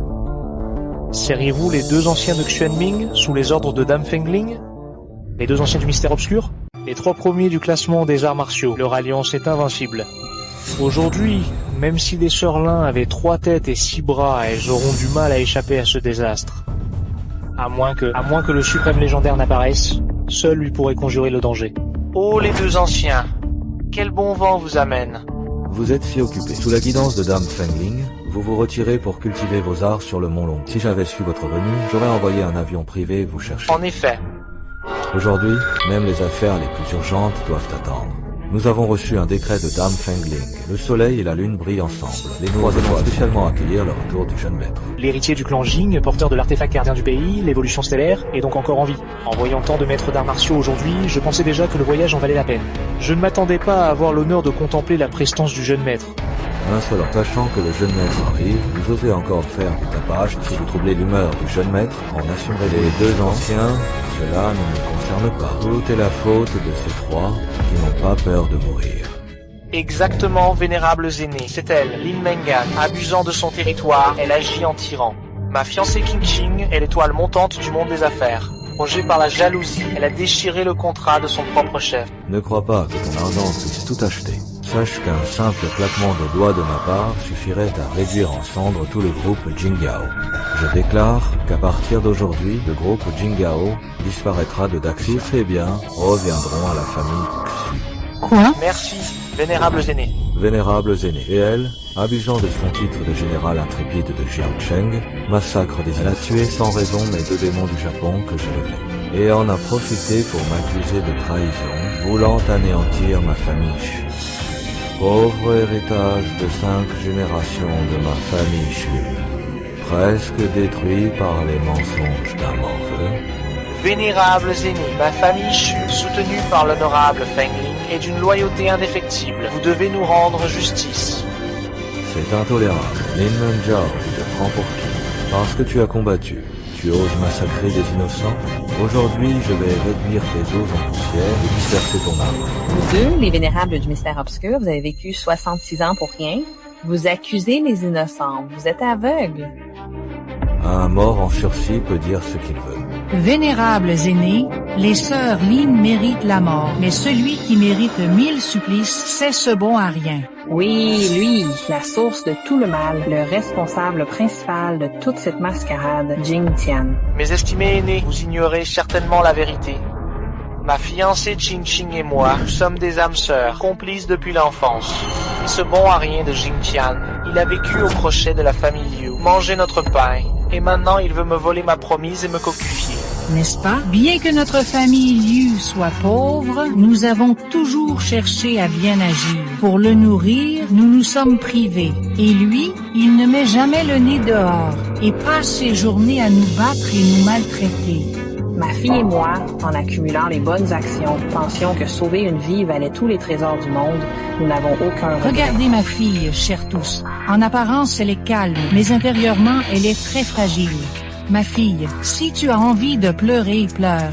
Seriez-vous les deux anciens de Xuanming sous les ordres de Dame Fengling? Les deux anciens du mystère obscur? Les trois premiers du classement des arts martiaux. Leur alliance est invincible. Aujourd'hui, même si les sœurs Lin avaient 3 têtes et 6 bras, elles auront du mal à échapper à ce désastre. À moins que le suprême légendaire n'apparaisse, seul lui pourrait conjurer le danger. Oh les deux anciens, quel bon vent vous amène. Vous êtes si occupés. Sous la guidance de Dame Fengling, vous vous retirez pour cultiver vos arts sur le Mont Long. Si j'avais su votre venue, j'aurais envoyé un avion privé vous chercher. En effet, Aujourd'hui, même les affaires les plus urgentes doivent attendre. Nous avons reçu un décret de Dame Fengling. Le soleil et la lune brillent ensemble. Les trois vont spécialement accueillir le retour du jeune maître. L'héritier du clan Jing, porteur de l'artefact gardien du pays, l'évolution stellaire, est donc encore en vie. En voyant tant de maîtres d'arts martiaux aujourd'hui, je pensais déjà que le voyage en valait la peine. Je ne m'attendais pas à avoir l'honneur de contempler la prestance du jeune maître. Insolent, sachant que le jeune maître arrive, vous osez encore faire du tapage. Si vous troublez l'humeur du jeune maître, en assumerez les deux anciens. Cela ne me concerne pas. Tout est la faute de ces trois qui n'ont pas peur de mourir. Exactement, vénérables aînés. C'est elle, Lin Mengan. Abusant de son territoire, elle agit en tyran. Ma fiancée Qing Qing est l'étoile montante du monde des affaires. Rongée par la jalousie, elle a déchiré le contrat de son propre chef. Ne crois pas que ton argent puisse tout acheter. Sache qu'un simple claquement de doigts de ma part suffirait à réduire en cendres tout le groupe Jingao. Je déclare qu'à partir d'aujourd'hui, le groupe Jingao disparaîtra de Daxis et bien reviendront à la famille Xu. Quoi? Merci, vénérables aînés. Vénérables aînés. Et elle, abusant de son titre de général intrépide de Jiangcheng, massacre des îles, a tué sans raison mes deux démons du Japon que j'élevais. Et en a profité pour m'accuser de trahison, voulant anéantir ma famille Shu. Pauvre héritage de 5 générations de ma famille Shu, presque détruit par les mensonges d'un morveux. Vénérables aînés, ma famille Shu, soutenue par l'honorable Fengling, est d'une loyauté indéfectible. Vous devez nous rendre justice. C'est intolérable. Lin Menjiao, tu te prends pour qui? Parce que tu as combattu. Tu oses massacrer des innocents? Aujourd'hui, je vais réduire tes os en poussière et disperser ton âme. Vous deux, les vénérables du mystère obscur, vous avez vécu 66 ans pour rien. Vous accusez les innocents. Vous êtes aveugles. Un mort en sursis peut dire ce qu'il veut. Vénérables aînés, les sœurs Lin méritent la mort, mais celui qui mérite 1000 supplices, c'est ce bon à rien. Oui, lui, la source de tout le mal, le responsable principal de toute cette mascarade, Jing Tian. Mes estimés aînés, vous ignorez certainement la vérité. Ma fiancée Qing Qing et moi, nous sommes des âmes sœurs, complices depuis l'enfance. Et ce bon à rien de Jing Tian, il a vécu au crochet de la famille Liu, mangé notre pain, et maintenant il veut me voler ma promise et me cocufier. N'est-ce pas? Bien que notre famille Liu soit pauvre, nous avons toujours cherché à bien agir. Pour le nourrir, nous nous sommes privés. Et lui, il ne met jamais le nez dehors et passe ses journées à nous battre et nous maltraiter. Ma fille et moi, en accumulant les bonnes actions, pensions que sauver une vie valait tous les trésors du monde. Nous n'avons aucun regret. Regardez ma fille, chers tous. En apparence, elle est calme, mais intérieurement, elle est très fragile. Ma fille, si tu as envie de pleurer, pleure.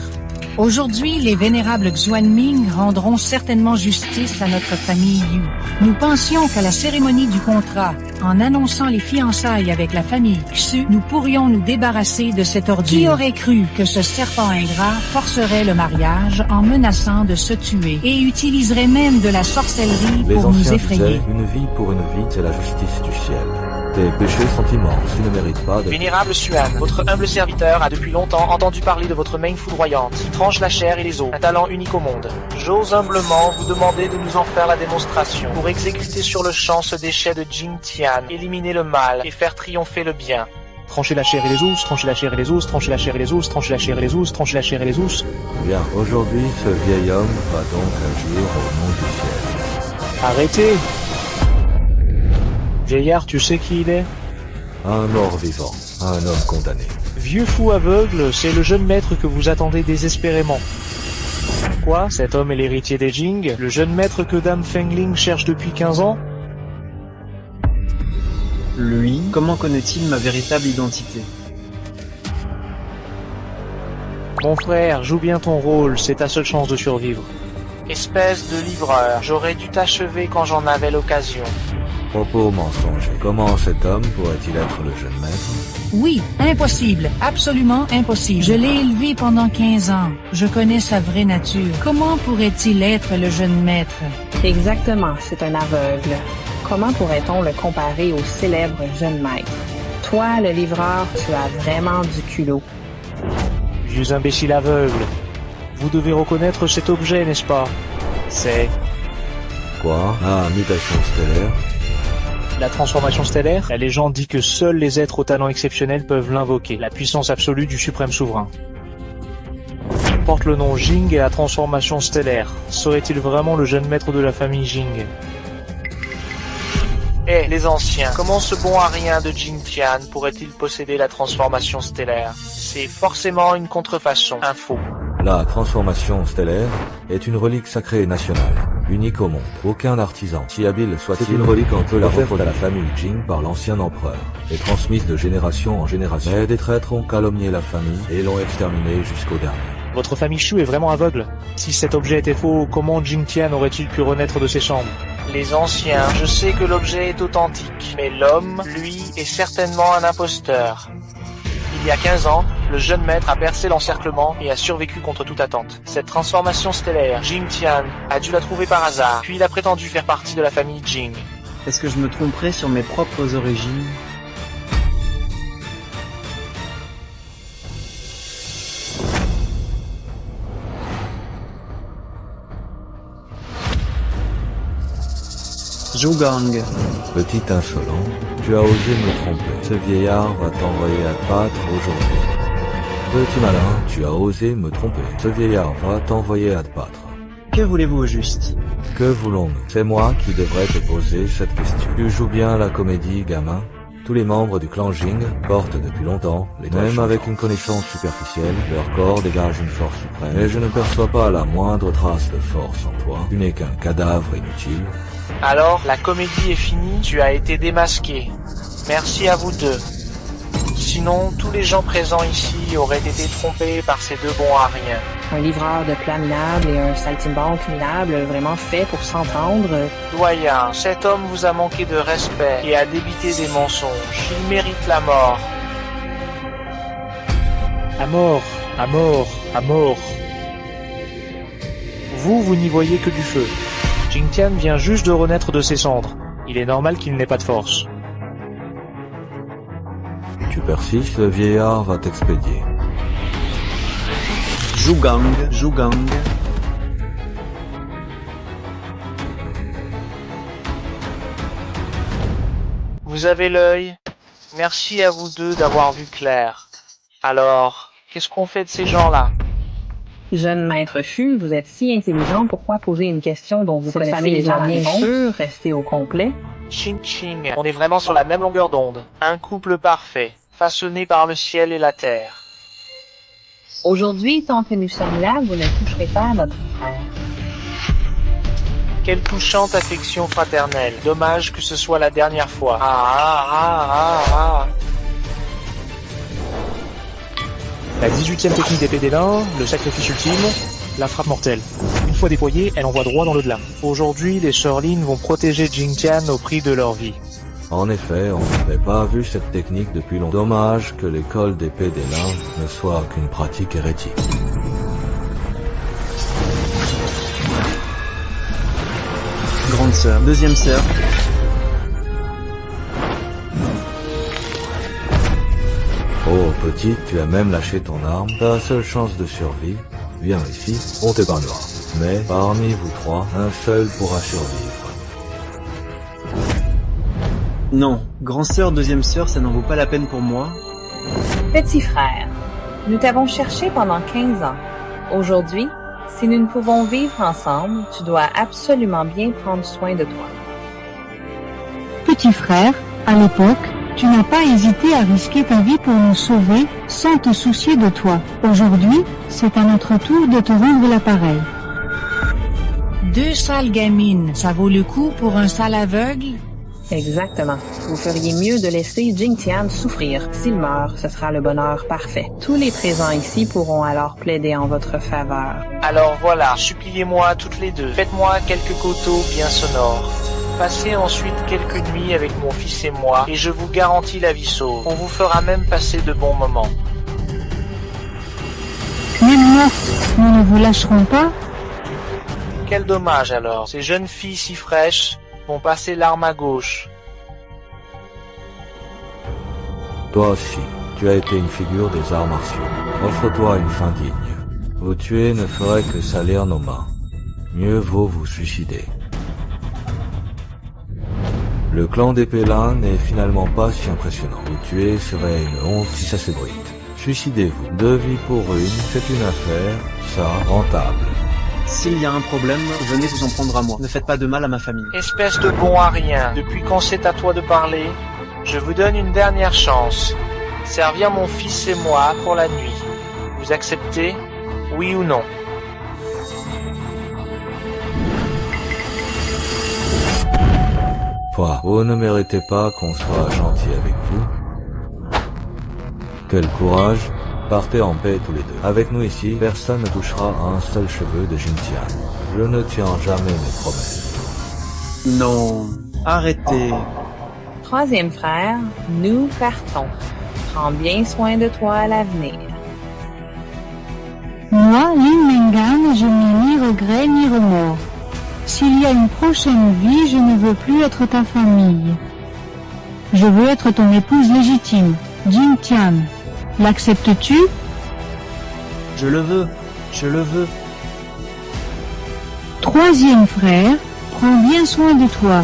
Aujourd'hui, les vénérables Xuanming rendront certainement justice à notre famille Liu. Nous pensions qu'à la cérémonie du contrat, en annonçant les fiançailles avec la famille Xu, nous pourrions nous débarrasser de cette ordure. Qui aurait cru que ce serpent ingrat forcerait le mariage en menaçant de se tuer et utiliserait même de la sorcellerie Les pour nous anciens effrayer? disaient, une vie pour une vie, c'est la justice du ciel. Tes péchés sont immenses, tu ne mérites pas de... Vénérable Xuan, votre humble serviteur a depuis longtemps entendu parler de votre main foudroyante, qui tranche la chair et les os, un talent unique au monde. J'ose humblement vous demander de nous en faire la démonstration, pour exécuter sur le champ ce déchet de Jing Tian, éliminer le mal et faire triompher le bien. Tranchez la chair et les os, tranchez la chair et les os, tranchez la chair et les os, tranchez la chair et les os, tranchez la chair et les os. Bien, aujourd'hui, ce vieil homme va donc agir au nom du ciel. Arrêtez! Vieillard, tu sais qui il est? Un mort vivant, un homme condamné. Vieux fou aveugle, c'est le jeune maître que vous attendez désespérément. Quoi? Cet homme est l'héritier des Jing? Le jeune maître que Dame Fengling cherche depuis 15 ans? Lui, comment connaît-il ma véritable identité? Mon frère, joue bien ton rôle, c'est ta seule chance de survivre. Espèce de livreur, j'aurais dû t'achever quand j'en avais l'occasion. Propos mensongers. Comment cet homme pourrait-il être le jeune maître? Oui, impossible, absolument impossible. Je l'ai élevé pendant 15 ans. Je connais sa vraie nature. Comment pourrait-il être le jeune maître? Exactement, c'est un aveugle. Comment pourrait-on le comparer au célèbre jeune maître? Toi, le livreur, tu as vraiment du culot. Vieux imbécile aveugle. Vous devez reconnaître cet objet, n'est-ce pas? C'est... Quoi? Ah, mutation stellaire? La transformation stellaire, la légende dit que seuls les êtres au talent exceptionnel peuvent l'invoquer, la puissance absolue du suprême souverain. porte le nom Jing et la transformation stellaire. Serait-il vraiment le jeune maître de la famille Jing? Eh, les anciens, comment ce bon arien de Jing Tian pourrait-il posséder la transformation stellaire? C'est forcément une contrefaçon, un faux. La transformation stellaire est une relique sacrée nationale, unique au monde. Aucun artisan, si habile soit-il, c'est une relique en peut la offerte à la famille Jing par l'ancien empereur, et transmise de génération en génération. Mais des traîtres ont calomnié la famille et l'ont exterminée jusqu'au dernier. Votre famille Shu est vraiment aveugle. Si cet objet était faux, comment Jing Tian aurait-il pu renaître de ses cendres? Les anciens, je sais que l'objet est authentique, mais l'homme, lui, est certainement un imposteur. Il y a 15 ans, le jeune maître a percé l'encerclement et a survécu contre toute attente. Cette transformation stellaire, Jing Tian a dû la trouver par hasard, puis il a prétendu faire partie de la famille Jing. Est-ce que je me tromperais sur mes propres origines? Zhugang. Petit insolent, tu as osé me tromper. Ce vieillard va t'envoyer à te battre aujourd'hui. Petit malin, tu as osé me tromper. Ce vieillard va t'envoyer à te battre. Que voulez-vous au juste? Que voulons-nous? C'est moi qui devrais te poser cette question. Tu joues bien la comédie, gamin? Tous les membres du clan Jing portent depuis longtemps les mêmes avec une connaissance superficielle, leur corps dégage une force suprême. Mais je ne perçois pas la moindre trace de force en toi. Tu n'es qu'un cadavre inutile. Alors, la comédie est finie, tu as été démasqué. Merci à vous deux. Sinon, tous les gens présents ici auraient été trompés par ces deux bons ariens. Un livreur de plats minables et un saltimbanque minable vraiment fait pour s'entendre. Doyen, cet homme vous a manqué de respect et a débité des mensonges. Il mérite la mort. À mort, à mort, à mort. Vous n'y voyez que du feu. Jing Tian vient juste de renaître de ses cendres. Il est normal qu'il n'ait pas de force. Tu persistes, le vieillard va t'expédier. Zhugang. Vous avez l'œil. Merci à vous deux d'avoir vu clair. Alors, qu'est-ce qu'on fait de ces gens-là? Jeune maître Shu, vous êtes si intelligent, pourquoi poser une question dont vous connaissez déjà bien sûr, restez au complet? Ching Ching, on est vraiment sur la même longueur d'onde. Un couple parfait, façonné par le ciel et la terre. Aujourd'hui, tant que nous sommes là, vous ne toucherez pas à notre frère. Quelle touchante affection fraternelle. Dommage que ce soit la dernière fois. La 18e technique d'épée des nains, le sacrifice ultime, la frappe mortelle. Une fois déployée, elle envoie droit dans le delà. Aujourd'hui, les sœurs Lin vont protéger Jing Tian au prix de leur vie. En effet, on n'avait pas vu cette technique depuis longtemps. Dommage que l'école d'épée des nains ne soit qu'une pratique hérétique. Grande sœur, deuxième sœur. Oh petit, tu as même lâché ton arme. Ta seule chance de survie, viens ici, on t'épargnera. Mais parmi vous trois, un seul pourra survivre. Non, grand sœur, deuxième sœur, ça n'en vaut pas la peine pour moi. Petit frère, nous t'avons cherché pendant 15 ans. Aujourd'hui, si nous ne pouvons vivre ensemble, tu dois absolument bien prendre soin de toi. Petit frère, à l'époque, tu n'as pas hésité à risquer ta vie pour nous sauver sans te soucier de toi. Aujourd'hui, c'est à notre tour de te rendre l'appareil. Deux sales gamines, ça vaut le coup pour un sale aveugle? Exactement. Vous feriez mieux de laisser Jing Tian souffrir. S'il meurt, ce sera le bonheur parfait. Tous les présents ici pourront alors plaider en votre faveur. Alors voilà, suppliez-moi toutes les deux. Faites-moi quelques coteaux bien sonores. Passez ensuite quelques nuits avec mon fils et moi, et je vous garantis la vie sauve. On vous fera même passer de bons moments. Même morte, nous ne vous lâcherons pas? Quel dommage alors. Ces jeunes filles si fraîches vont passer l'arme à gauche. Toi aussi, tu as été une figure des arts martiaux. Offre-toi une fin digne. Vous tuer ne ferait que salir nos mains. Mieux vaut vous suicider. Le clan des Pélins n'est finalement pas si impressionnant. Vous tuer serait une honte si ça s'ébruite. Suicidez-vous. 2 vies pour une, c'est une affaire, ça, rentable. S'il y a un problème, venez vous en prendre à moi. Ne faites pas de mal à ma famille. Espèce de bon à rien. Depuis quand c'est à toi de parler, je vous donne une dernière chance. Servir mon fils et moi pour la nuit. Vous acceptez? Oui ou non? Quoi, vous ne méritez pas qu'on soit gentil avec vous? Quel courage! Partez en paix tous les deux. Avec nous ici, personne ne touchera à un seul cheveu de Jin-Tian. Je ne tiens jamais mes promesses. Non, arrêtez. Troisième frère, nous partons. Prends bien soin de toi à l'avenir. Moi, Lin Mengan, je n'ai ni regret ni remords. S'il y a une prochaine vie, je ne veux plus être ta famille. Je veux être ton épouse légitime, Jin-Tian. L'acceptes-tu? Je le veux, je le veux. Troisième frère, prends bien soin de toi.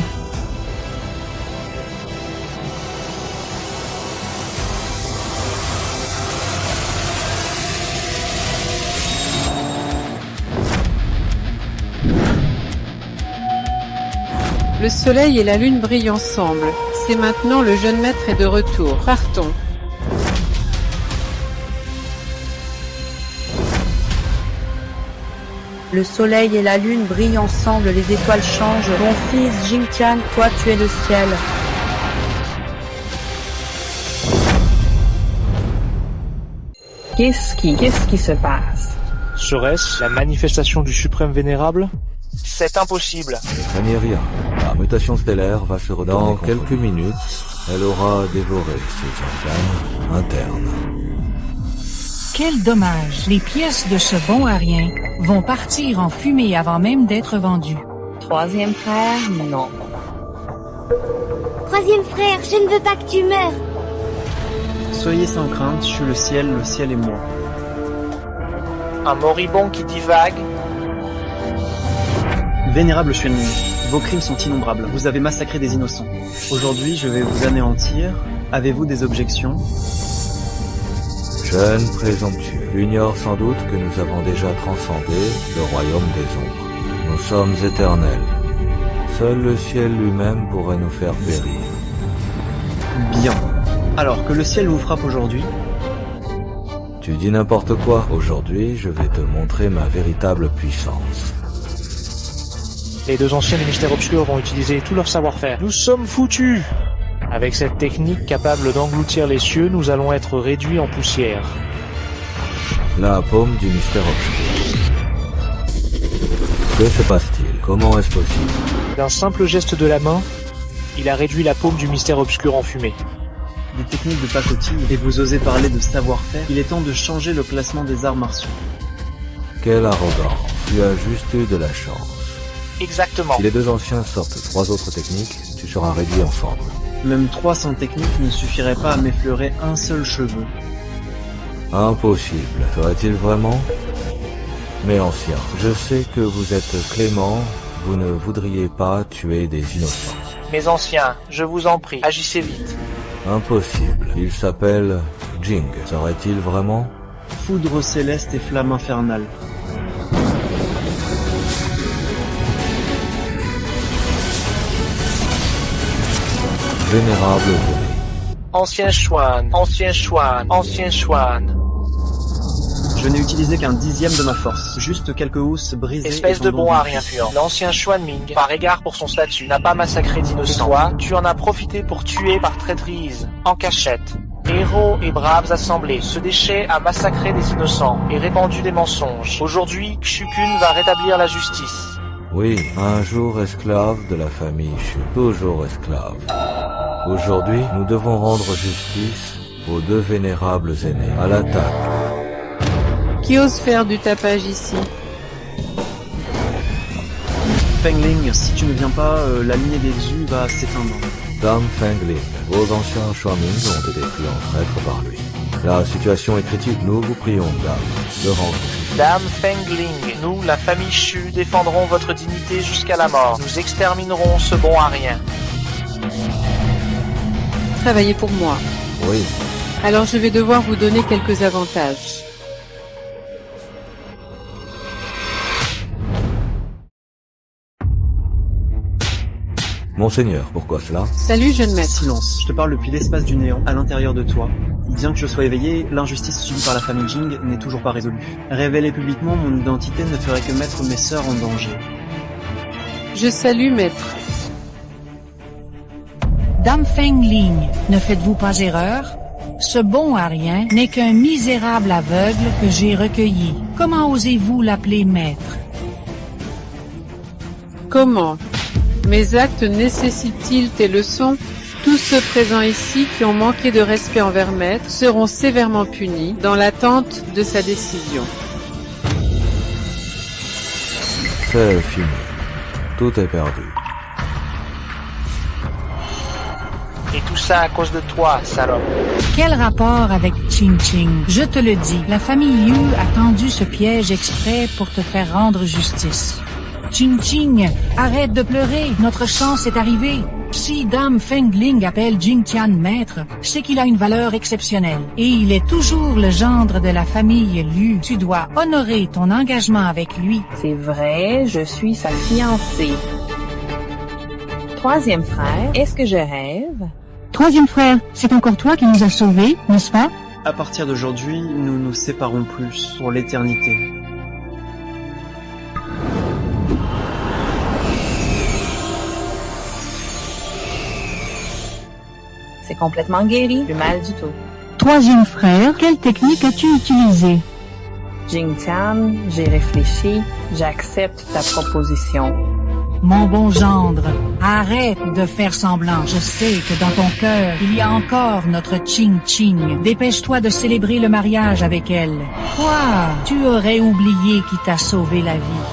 Le soleil et la lune brillent ensemble. C'est maintenant, le jeune maître est de retour. Partons. Le soleil et la lune brillent ensemble, les étoiles changent. Mon fils Jin-Tian, toi tu es le ciel. Qu'est-ce qui se passe? Serait-ce la manifestation du suprême vénérable? C'est impossible. Ne craignez rien. La mutation stellaire va se retourner. Dans quelques minutes, elle aura dévoré ses organes internes. Quel dommage, les pièces de ce bon à rien vont partir en fumée avant même d'être vendues. Troisième frère, non. Troisième frère, je ne veux pas que tu meurs. Soyez sans crainte, je suis le ciel est moi. Un moribond qui divague. Vénérable Xuanming, vos crimes sont innombrables. Vous avez massacré des innocents. Aujourd'hui, je vais vous anéantir. Avez-vous des objections? Jeune présomptueux, tu ignores sans doute que nous avons déjà transcendé le royaume des ombres. Nous sommes éternels. Seul le ciel lui-même pourrait nous faire périr. Bien. Alors, que le ciel vous frappe aujourd'hui? Tu dis n'importe quoi. Aujourd'hui, je vais te montrer ma véritable puissance. Les deux anciens du mystère obscur vont utiliser tout leur savoir-faire. Nous sommes foutus! Avec cette technique capable d'engloutir les cieux, nous allons être réduits en poussière. La paume du mystère obscur. Que se passe-t-il? Comment est-ce possible? D'un simple geste de la main, il a réduit la paume du mystère obscur en fumée. Des techniques de pacotille, et vous osez parler de savoir-faire? Il est temps de changer le classement des arts martiaux. Quelle arrogance. Tu as juste eu de la chance. Exactement. Si les deux anciens sortent 3 autres techniques, tu seras réduit ensemble. Même 300 techniques ne suffiraient pas à m'effleurer un seul cheveu. Impossible. Ferait-il vraiment? Mais anciens, je sais que vous êtes clément, vous ne voudriez pas tuer des innocents. Mes anciens, je vous en prie, agissez vite. Impossible. Il s'appelle Jing. Serait-il vraiment? Foudre céleste et flamme infernale. Vénérable venez. Ancien Xuan, ancien Xuan, ancien Xuan. Je n'ai utilisé qu'un dixième de ma force, juste quelques housses brisées. Espèce de bon à rien puant. L'ancien Xuanming, par égard pour son statut, n'a pas massacré d'innocents. Toi, tu en as profité pour tuer par traîtrise, en cachette. Héros et braves assemblés, ce déchet a massacré des innocents et répandu des mensonges. Aujourd'hui, Xukun va rétablir la justice. Oui, un jour esclave de la famille Shu, toujours esclave. Aujourd'hui, nous devons rendre justice aux deux vénérables aînés. À l'attaque. Qui ose faire du tapage ici? Fengling, si tu ne viens pas, la lignée des Zhu va s'éteindre. Dame Fengling, vos anciens Xuanming ont été pris en traître par lui. La situation est critique, nous vous prions, dame, de rendre justice. Dame Fengling, nous, la famille Shu, défendrons votre dignité jusqu'à la mort. Nous exterminerons ce bon à rien. Travaillez pour moi. Oui, Alors je vais devoir vous donner quelques avantages. Monseigneur, pourquoi cela? Salut jeune maître. Silence, je te parle depuis l'espace du néant, à l'intérieur de toi. Bien que je sois éveillé, l'injustice subie par la famille Jing n'est toujours pas résolue. Révéler publiquement mon identité ne ferait que mettre mes sœurs en danger. Je salue maître. Dame Feng Ling, ne faites-vous pas erreur? Ce bon à rien n'est qu'un misérable aveugle que j'ai recueilli. Comment osez-vous l'appeler maître? Comment? Mes actes nécessitent-ils tes leçons? Tous ceux présents ici qui ont manqué de respect envers maître seront sévèrement punis dans l'attente de sa décision. C'est fini. Tout est perdu. Et tout ça à cause de toi, salope. Quel rapport avec Ching Ching? Je te le dis, la famille Liu a tendu ce piège exprès pour te faire rendre justice. Ching Ching, arrête de pleurer, notre chance est arrivée. Si Dame Feng Ling appelle Jing Tian maître, c'est qu'il a une valeur exceptionnelle. Et il est toujours le gendre de la famille Liu. Tu dois honorer ton engagement avec lui. C'est vrai, je suis sa fiancée. Troisième frère, est-ce que je rêve? Troisième frère, c'est encore toi qui nous as sauvés, n'est-ce pas? À partir d'aujourd'hui, nous nous séparons plus pour l'éternité. C'est complètement guéri, plus mal du tout. Troisième frère, quelle technique as-tu utilisée? Jing Tian, j'ai réfléchi, j'accepte ta proposition. Mon bon gendre, arrête de faire semblant. Je sais que dans ton cœur, il y a encore notre Ching Ching. Dépêche-toi de célébrer le mariage avec elle. Quoi? Tu aurais oublié qui t'a sauvé la vie.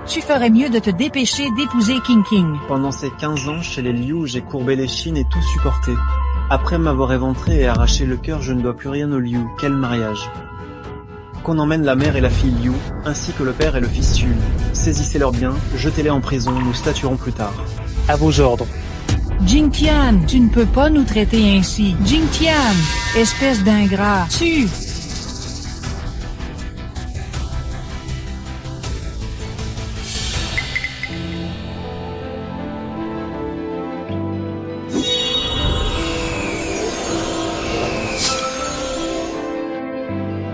Tu ferais mieux de te dépêcher d'épouser King King. Pendant ces 15 ans, chez les Liu, j'ai courbé les chines et tout supporté. Après m'avoir éventré et arraché le cœur, je ne dois plus rien aux Liu. Quel mariage! Qu'on emmène la mère et la fille Liu, ainsi que le père et le fils Yun. Saisissez leurs biens, jetez-les en prison, nous statuerons plus tard. À vos ordres. Jing Tian, tu ne peux pas nous traiter ainsi. Jing Tian, espèce d'ingrat, tu...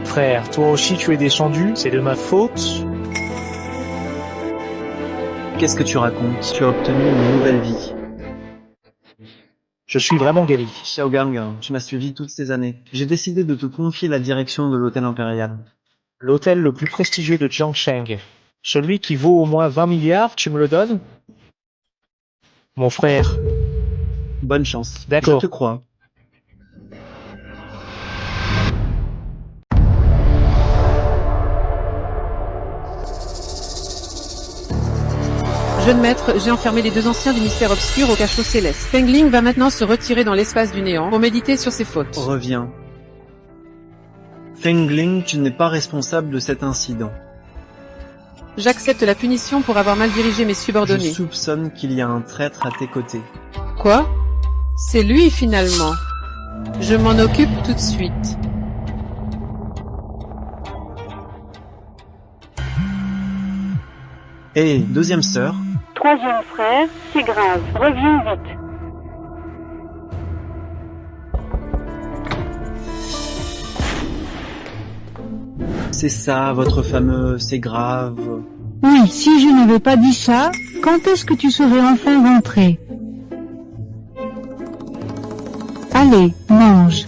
Frère, toi aussi tu es descendu, c'est de ma faute. Qu'est-ce que tu racontes? Tu as obtenu une nouvelle vie. Je suis vraiment guéri. Xiao Gang, tu m'as suivi toutes ces années. J'ai décidé de te confier la direction de l'hôtel impérial. L'hôtel le plus prestigieux de Jiangsheng. Celui qui vaut au moins 20 milliards, tu me le donnes? Mon frère. Bonne chance. D'accord. Je te crois. Jeune maître, j'ai enfermé les deux anciens du mystère obscur au cachot céleste. Feng Ling va maintenant se retirer dans l'espace du néant pour méditer sur ses fautes. Reviens. Feng Ling, tu n'es pas responsable de cet incident. J'accepte la punition pour avoir mal dirigé mes subordonnés. Je soupçonne qu'il y a un traître à tes côtés. Quoi? C'est lui finalement. Je m'en occupe tout de suite. Hé, deuxième sœur. Troisième frère, c'est grave. Reviens vite. C'est ça, votre fameux « c'est grave ». Oui, si je n'avais pas dit ça, quand est-ce que tu serais enfin rentré? Allez, mange.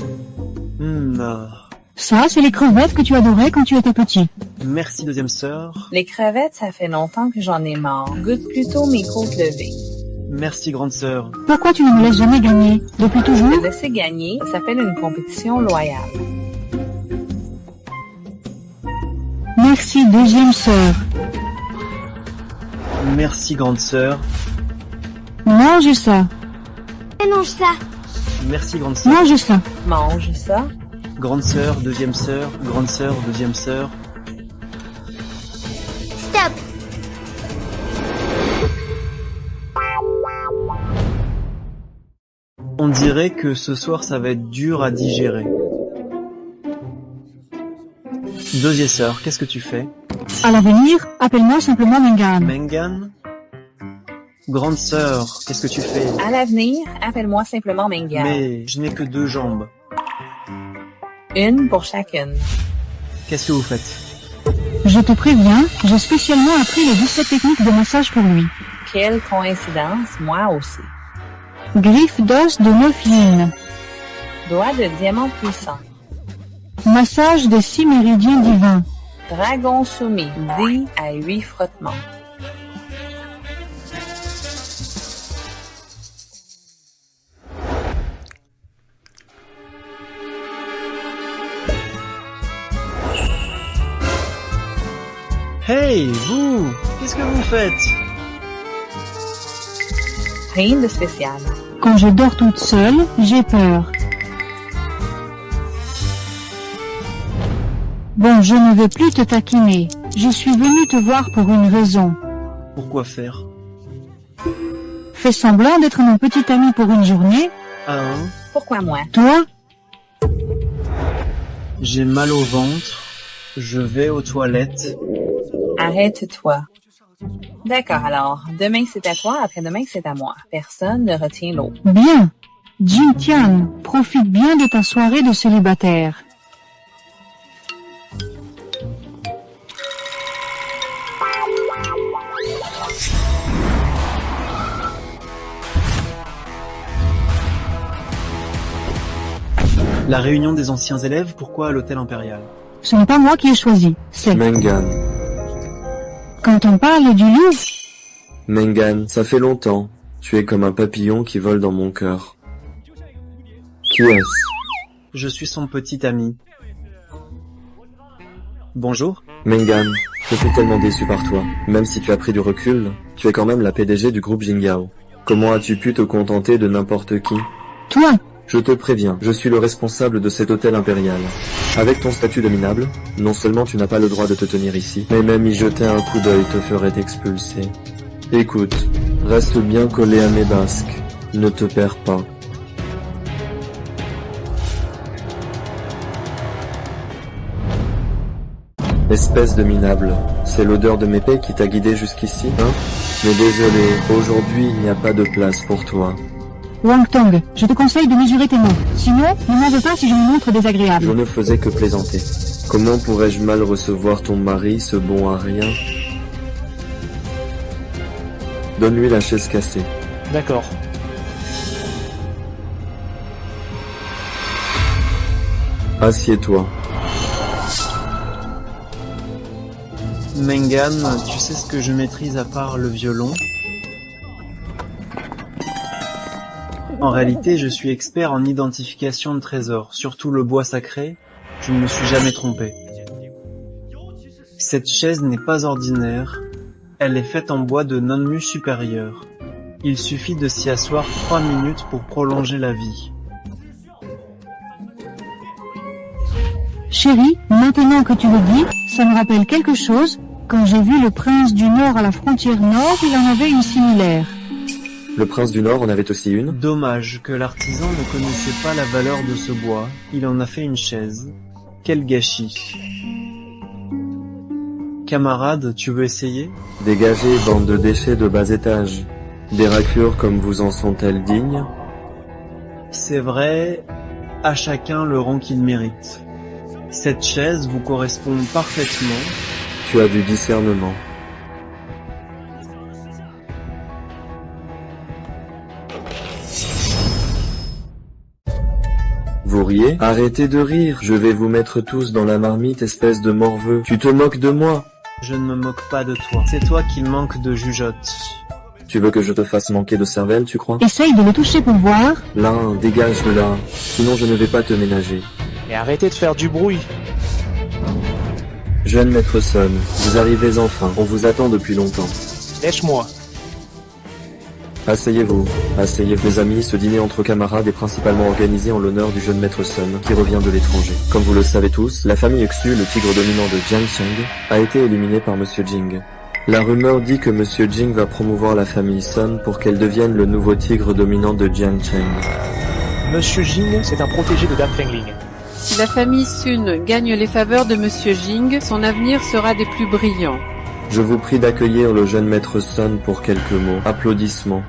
Ça, c'est les crevettes que tu adorais quand tu étais petit. Merci, deuxième sœur. Les crevettes, ça fait longtemps que j'en ai marre. Goûte plutôt mes côtes levées. Merci, grande sœur. Pourquoi tu ne me laisses jamais gagner? Depuis toujours? Te laisser gagner, ça s'appelle une compétition loyale. Merci, deuxième sœur. Merci, grande sœur. Mange ça. Mange ça. Merci, grande sœur. Mange ça. Mange ça. Grande sœur, deuxième sœur, grande sœur, deuxième sœur. Stop. On dirait que ce soir ça va être dur à digérer. Deuxième sœur, qu'est-ce que tu fais? À l'avenir, appelle-moi simplement Mengan. Mengan? Grande sœur, qu'est-ce que tu fais? À l'avenir, appelle-moi simplement Mengan. Mais je n'ai que 2 jambes. Une pour chacune. Qu'est-ce que vous faites? Je te préviens, j'ai spécialement appris les 17 techniques de massage pour lui. Quelle coïncidence, moi aussi. Griffe d'os de 9 yin. Doigt de diamant puissant. Massage des 6 méridiens divins. Dragon soumis, 10 à 8 frottements. Hey, vous! Qu'est-ce que vous faites? Rien de spécial. Quand je dors toute seule, j'ai peur. Bon, je ne vais plus te taquiner. Je suis venue te voir pour une raison. Pourquoi faire? Fais semblant d'être mon petit ami pour une journée. Ah hein? Pourquoi moi? Toi? J'ai mal au ventre. Je vais aux toilettes. Arrête-toi. D'accord alors, demain c'est à toi, après-demain c'est à moi. Personne ne retient l'autre. Bien. Jing Tian, profite bien de ta soirée de célibataire. La réunion des anciens élèves, pourquoi à l'hôtel impérial? Ce n'est pas moi qui ai choisi, c'est... Mengan. Quand on parle du loup... Mengan, ça fait longtemps. Tu es comme un papillon qui vole dans mon cœur. Qui est-ce? Je suis son petit ami. Bonjour. Mengan, je suis tellement déçu par toi. Même si tu as pris du recul, tu es quand même la PDG du groupe Jingao. Comment as-tu pu te contenter de n'importe qui? Toi! Je te préviens, je suis le responsable de cet hôtel impérial. Avec ton statut de minable, non seulement tu n'as pas le droit de te tenir ici, mais même y jeter un coup d'œil te ferait expulser. Écoute, reste bien collé à mes basques. Ne te perds pas. Espèce de minable, c'est l'odeur de mes paix qui t'a guidé jusqu'ici, hein? Mais désolé, aujourd'hui il n'y a pas de place pour toi. Wang Tong, je te conseille de mesurer tes mots. Sinon, ne m'en veux pas si je me montre désagréable. Je ne faisais que plaisanter. Comment pourrais-je mal recevoir ton mari, ce bon à rien? Donne-lui la chaise cassée. D'accord. Assieds-toi. Mengan, tu sais ce que je maîtrise à part le violon? En réalité, je suis expert en identification de trésors, surtout le bois sacré, je ne me suis jamais trompé. Cette chaise n'est pas ordinaire, elle est faite en bois de non-mu supérieur. Il suffit de s'y asseoir 3 minutes pour prolonger la vie. Chérie, maintenant que tu le dis, ça me rappelle quelque chose. Quand j'ai vu le prince du Nord à la frontière nord, il en avait une similaire. Le prince du Nord en avait aussi une? Dommage que l'artisan ne connaissait pas la valeur de ce bois. Il en a fait une chaise. Quel gâchis. Camarade, tu veux essayer? Dégagez, bande de déchets de bas étage. Des raclures comme vous en sont-elles dignes? C'est vrai, à chacun le rang qu'il mérite. Cette chaise vous correspond parfaitement. Tu as du discernement. Vous riez? Arrêtez de rire, je vais vous mettre tous dans la marmite, espèce de morveux. Tu te moques de moi? Je ne me moque pas de toi. C'est toi qui manques de jugeote. Tu veux que je te fasse manquer de cervelle, tu crois? Essaye de le toucher pour voir. Là, dégage de là. Sinon je ne vais pas te ménager. Et arrêtez de faire du bruit. Jeune maître Sun, vous arrivez enfin. On vous attend depuis longtemps. Lèche-moi. Asseyez-vous. Asseyez-vous les amis, ce dîner entre camarades est principalement organisé en l'honneur du jeune maître Sun, qui revient de l'étranger. Comme vous le savez tous, la famille Xu, le tigre dominant de Jiangcheng, a été éliminée par Monsieur Jing. La rumeur dit que Monsieur Jing va promouvoir la famille Sun pour qu'elle devienne le nouveau tigre dominant de Jiangcheng. Monsieur Jing, c'est un protégé de Dame Fengling. Si la famille Sun gagne les faveurs de Monsieur Jing, son avenir sera des plus brillants. Je vous prie d'accueillir le jeune maître Sun pour quelques mots. Applaudissements.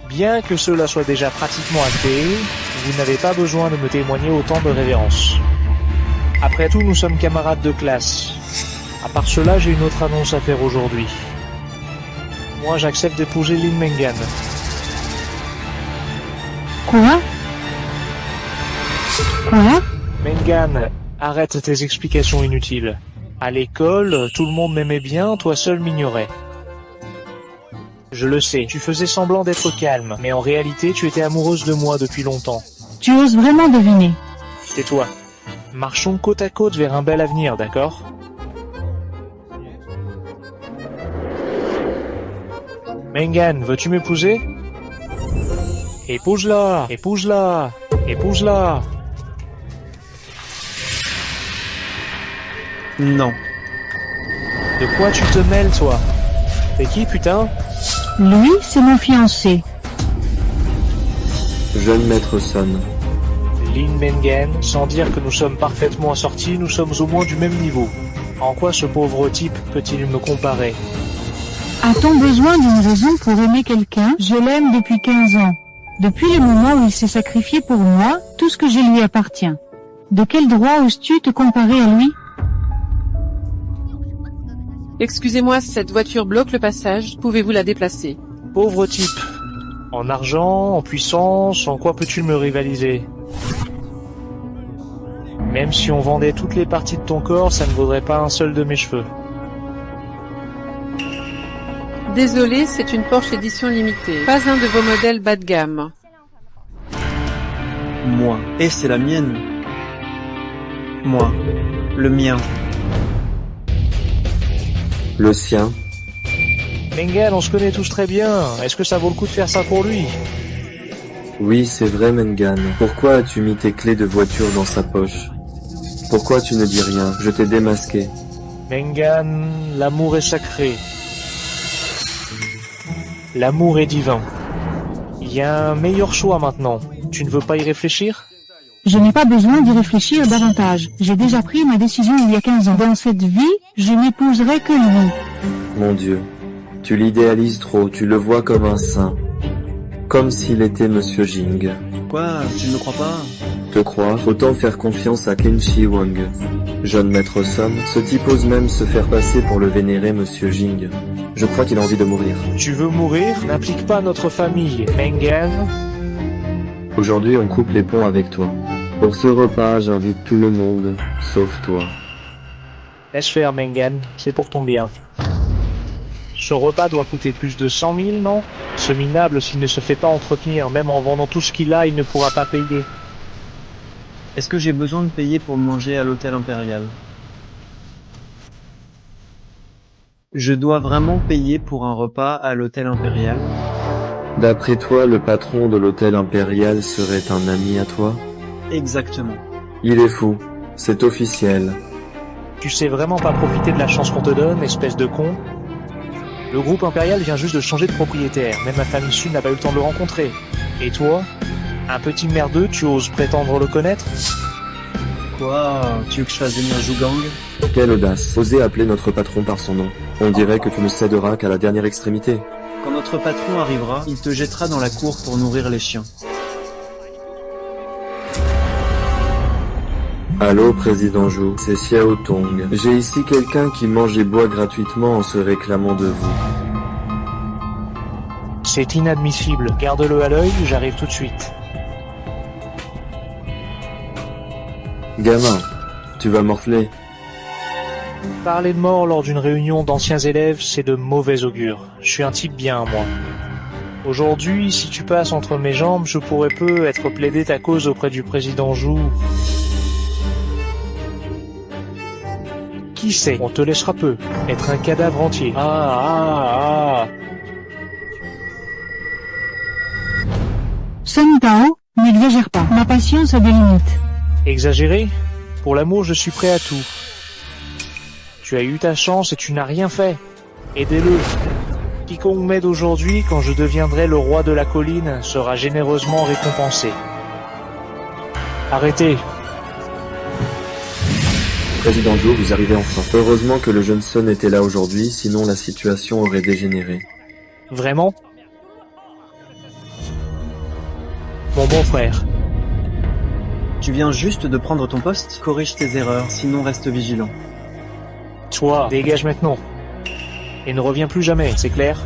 Bien que cela soit déjà pratiquement acté, vous n'avez pas besoin de me témoigner autant de révérence. Après tout, nous sommes camarades de classe. À part cela, j'ai une autre annonce à faire aujourd'hui. Moi, j'accepte d'épouser Lin Mengan. Quoi? Quoi? Mengan, arrête tes explications inutiles. À l'école, tout le monde m'aimait bien, toi seul m'ignorais. Je le sais, tu faisais semblant d'être calme, mais en réalité, tu étais amoureuse de moi depuis longtemps. Tu oses vraiment deviner? C'est toi. Marchons côte à côte vers un bel avenir, d'accord? Mengan, veux-tu m'épouser? Épouse-la, épouse-la, épouse-la. Non. De quoi tu te mêles, toi? T'es qui, putain? Lui, c'est mon fiancé. Jeune maître Sun. Lin Mengan, sans dire que nous sommes parfaitement assortis, nous sommes au moins du même niveau. En quoi ce pauvre type peut-il me comparer? A-t-on besoin d'une raison pour aimer quelqu'un? Je l'aime depuis 15 ans. Depuis le moment où il s'est sacrifié pour moi, tout ce que je lui appartient. De quel droit oses-tu te comparer à lui? Excusez-moi, cette voiture bloque le passage, pouvez-vous la déplacer? Pauvre type. En argent, en puissance, en quoi peux-tu me rivaliser? Même si on vendait toutes les parties de ton corps, ça ne vaudrait pas un seul de mes cheveux. Désolé, c'est une Porsche édition limitée. Pas un de vos modèles bas de gamme. Moi. Et c'est la mienne. Moi. Le mien. Le sien. Mengan, on se connaît tous très bien. Est-ce que ça vaut le coup de faire ça pour lui? Oui, c'est vrai, Mengan. Pourquoi as-tu mis tes clés de voiture dans sa poche? Pourquoi tu ne dis rien? Je t'ai démasqué. Mengan, l'amour est sacré. L'amour est divin. Il y a un meilleur choix maintenant. Tu ne veux pas y réfléchir? Je n'ai pas besoin d'y réfléchir davantage. J'ai déjà pris ma décision il y a 15 ans. Dans cette vie, je n'épouserai que lui. Mon Dieu. Tu l'idéalises trop, tu le vois comme un saint. Comme s'il était Monsieur Jing. Quoi? Tu ne me crois pas? Te croire, autant faire confiance à Qin Shi Huang. Jeune maître Sun, ce type ose même se faire passer pour le vénéré Monsieur Jing. Je crois qu'il a envie de mourir. Tu veux mourir? N'implique pas notre famille, Mengan. Aujourd'hui, on coupe les ponts avec toi. Pour ce repas, j'invite tout le monde, sauf toi. Laisse faire, Mengan, c'est pour ton bien. Ce repas doit coûter plus de 100 000, non? Ce minable, s'il ne se fait pas entretenir, même en vendant tout ce qu'il a, il ne pourra pas payer. Est-ce que j'ai besoin de payer pour manger à l'hôtel impérial? Je dois vraiment payer pour un repas à l'hôtel impérial? D'après toi, le patron de l'hôtel impérial serait un ami à toi? Exactement. Il est fou. C'est officiel. Tu sais vraiment pas profiter de la chance qu'on te donne, espèce de con? Le groupe impérial vient juste de changer de propriétaire, même ma famille Sun n'a pas eu le temps de le rencontrer. Et toi? Un petit merdeux, tu oses prétendre le connaître? Quoi? Tu veux que je fasse venir Zhugang? Quelle audace. Oser appeler notre patron par son nom. On dirait que tu ne céderas qu'à la dernière extrémité. Quand notre patron arrivera, il te jettera dans la cour pour nourrir les chiens. Allô, président Zhu, c'est Xiao Tong. J'ai ici quelqu'un qui mange et boit gratuitement en se réclamant de vous. C'est inadmissible. Garde-le à l'œil, j'arrive tout de suite. Gamin, tu vas morfler. Parler de mort lors d'une réunion d'anciens élèves, c'est de mauvais augure. Je suis un type bien, moi. Aujourd'hui, si tu passes entre mes jambes, je pourrais peu être plaidé ta cause auprès du président Zhu. Qui sait, on te laissera peu. Être un cadavre entier. Ah. Sun Tao, n'exagère pas. Ma patience a des limites. Exagéré? Pour l'amour, je suis prêt à tout. Tu as eu ta chance et tu n'as rien fait. Aidez-le. Quiconque m'aide aujourd'hui, quand je deviendrai le roi de la colline, sera généreusement récompensé. Arrêtez. Président Joe, vous arrivez enfin. Heureusement que le jeune Sun était là aujourd'hui, sinon la situation aurait dégénéré. Vraiment? Mon bon frère. Tu viens juste de prendre ton poste? Corrige tes erreurs, sinon reste vigilant. Toi, dégage maintenant. Et ne reviens plus jamais, c'est clair?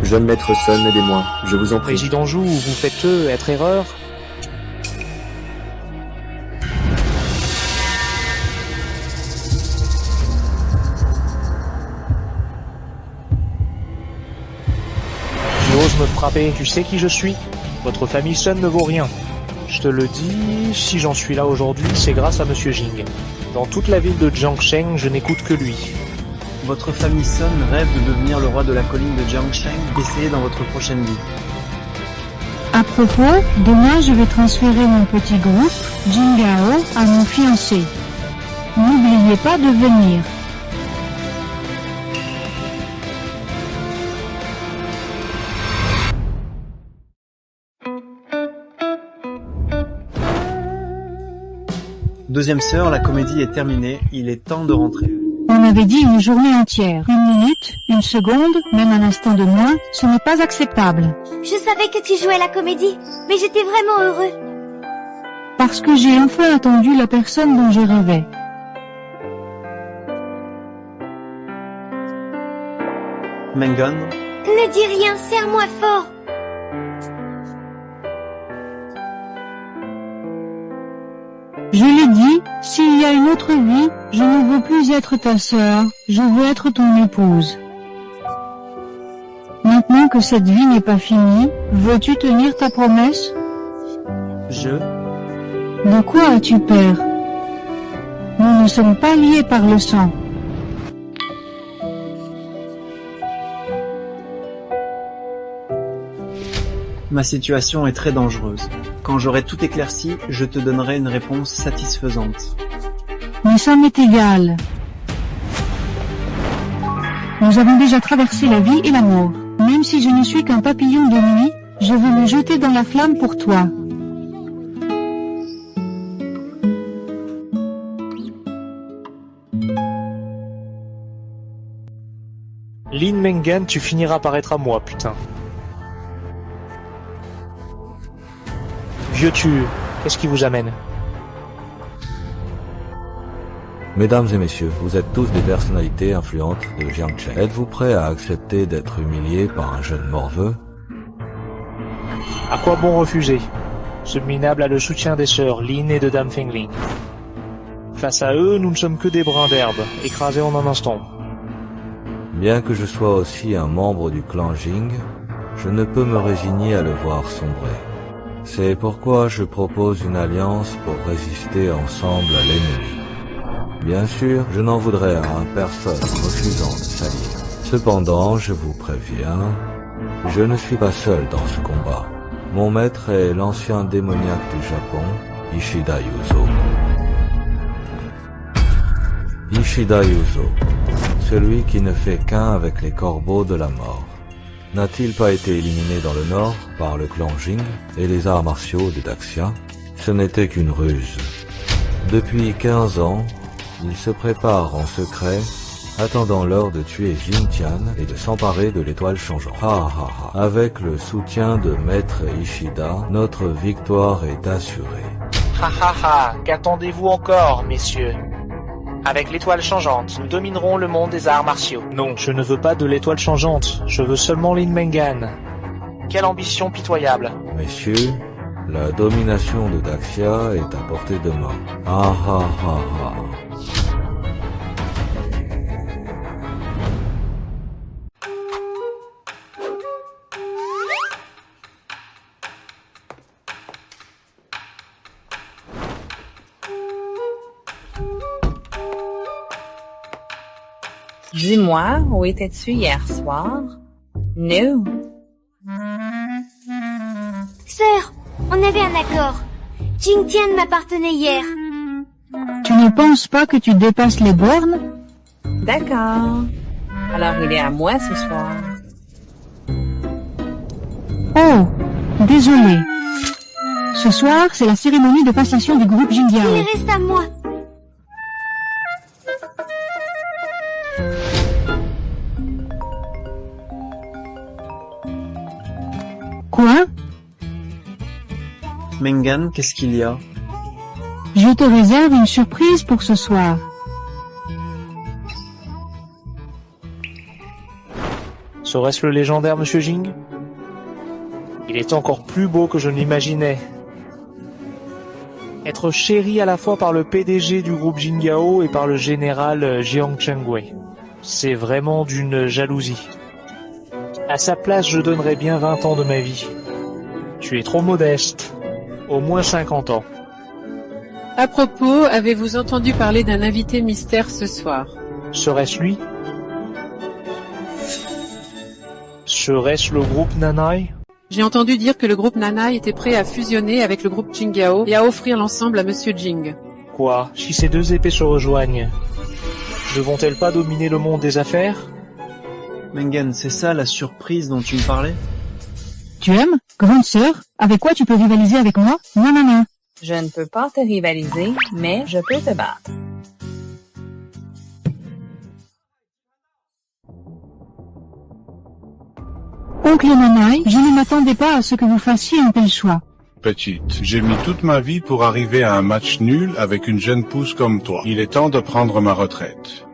Jeune maître Sun, aidez-moi, je vous en prie. Président Jou, vous faites être erreur? Tu oses me frapper, tu sais qui je suis? Votre famille Sun ne vaut rien. Je te le dis, si j'en suis là aujourd'hui, c'est grâce à Monsieur Jing. Dans toute la ville de Jiangsheng, je n'écoute que lui. Votre famille Sun rêve de devenir le roi de la colline de Jiangsheng. Essayez dans votre prochaine vie. À propos, demain je vais transférer mon petit groupe, Jingao, à mon fiancé. N'oubliez pas de venir. Deuxième sœur, la comédie est terminée, il est temps de rentrer. On avait dit une journée entière. Une minute, une seconde, même un instant de moins, ce n'est pas acceptable. Je savais que tu jouais la comédie, mais j'étais vraiment heureux. Parce que j'ai enfin attendu la personne dont je rêvais. Mengan, Ne dis rien, serre-moi fort. Je l'ai dit, s'il y a une autre vie, je ne veux plus être ta sœur, je veux être ton épouse. Maintenant que cette vie n'est pas finie, veux-tu tenir ta promesse? De quoi as-tu peur? Nous ne sommes pas liés par le sang. Ma situation est très dangereuse. Quand j'aurai tout éclairci, je te donnerai une réponse satisfaisante. Mais ça m'est égal. Nous avons déjà traversé la vie et la mort. Même si je ne suis qu'un papillon de nuit, je veux me jeter dans la flamme pour toi. Lin Mengan, tu finiras par être à moi, putain. Vieux tu, qu'est-ce qui vous amène? Mesdames et messieurs, vous êtes tous des personnalités influentes de Jiangsheng. Êtes-vous prêts à accepter d'être humiliés par un jeune morveux? À quoi bon refuser? Ce minable a le soutien des sœurs Lin et de Dame Fengling. Face à eux, nous ne sommes que des brins d'herbe, écrasés en un instant. Bien que je sois aussi un membre du clan Jing, je ne peux me résigner à le voir sombrer. C'est pourquoi je propose une alliance pour résister ensemble à l'ennemi. Bien sûr, je n'en voudrais à personne refusant de s'allier. Cependant, je vous préviens, je ne suis pas seul dans ce combat. Mon maître est l'ancien démoniaque du Japon, Ishida Yuzo. Ishida Yuzo, celui qui ne fait qu'un avec les corbeaux de la mort. N'a-t-il pas été éliminé dans le nord par le clan Jing et les arts martiaux de Daxia? Ce n'était qu'une ruse. Depuis 15 ans, il se prépare en secret, attendant l'heure de tuer Jin Tian et de s'emparer de l'étoile changeante. Avec le soutien de Maître Ishida, notre victoire est assurée. Qu'attendez-vous encore, messieurs? Avec l'étoile changeante, nous dominerons le monde des arts martiaux. Non, je ne veux pas de l'étoile changeante, je veux seulement Lin Mengan. Quelle ambition pitoyable. Messieurs, la domination de Daxia est à portée de main. Dis-moi, où étais-tu hier soir? Nous. Sœur, on avait un accord. Jing Tian m'appartenait hier. Tu ne penses pas que tu dépasses les bornes? D'accord. Alors il est à moi ce soir. Oh, désolé. Ce soir, c'est la cérémonie de passation du groupe Jingyao. Il reste à moi. Quoi? Mengan, qu'est-ce qu'il y a? Je te réserve une surprise pour ce soir. Serait-ce le légendaire Monsieur Jing? Il est encore plus beau que je ne l'imaginais. Être chéri à la fois par le PDG du groupe Jingyao et par le général Jiang Chengwei. C'est vraiment d'une jalousie. À sa place, je donnerais bien 20 ans de ma vie. Tu es trop modeste. Au moins 50 ans. À propos, avez-vous entendu parler d'un invité mystère ce soir? Serait-ce lui? Serait-ce le groupe Nanai? J'ai entendu dire que le groupe Nanai était prêt à fusionner avec le groupe Jingyao et à offrir l'ensemble à Monsieur Jing. Quoi? Si ces deux épées se rejoignent, ne vont-elles pas dominer le monde des affaires? Mengan, c'est ça la surprise dont tu me parlais? Tu aimes? Grande sœur, avec quoi tu peux rivaliser avec moi? Non, non, non. Je ne peux pas te rivaliser, mais je peux te battre. Oncle Nanai, je ne m'attendais pas à ce que vous fassiez un tel choix. Petite, j'ai mis toute ma vie pour arriver à un match nul avec une jeune pousse comme toi. Il est temps de prendre ma retraite.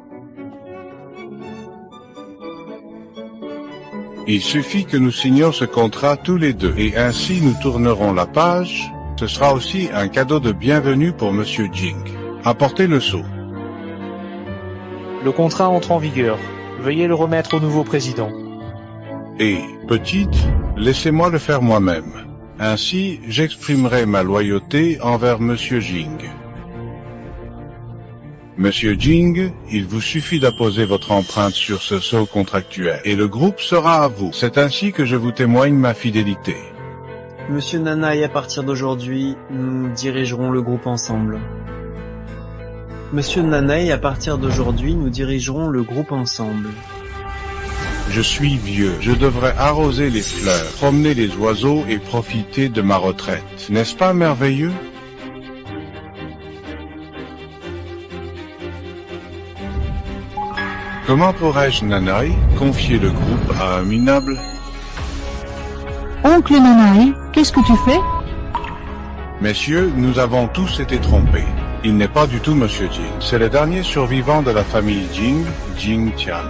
Il suffit que nous signions ce contrat tous les deux, et ainsi nous tournerons la page. Ce sera aussi un cadeau de bienvenue pour Monsieur Jing. Apportez le seau. Le contrat entre en vigueur. Veuillez le remettre au nouveau président. Et, petite, laissez-moi le faire moi-même. Ainsi, j'exprimerai ma loyauté envers Monsieur Jing. Monsieur Jing, il vous suffit d'apposer votre empreinte sur ce sceau contractuel, et le groupe sera à vous. C'est ainsi que je vous témoigne ma fidélité. Monsieur Nanai, à partir d'aujourd'hui, nous dirigerons le groupe ensemble. Monsieur Nanai, à partir d'aujourd'hui, nous dirigerons le groupe ensemble. Je suis vieux, je devrais arroser les fleurs, promener les oiseaux et profiter de ma retraite. N'est-ce pas merveilleux? Comment pourrais-je, Nanai, confier le groupe à un minable? Oncle Nanai, qu'est-ce que tu fais? Messieurs, nous avons tous été trompés. Il n'est pas du tout Monsieur Jing. C'est le dernier survivant de la famille Jing, Jing Tian.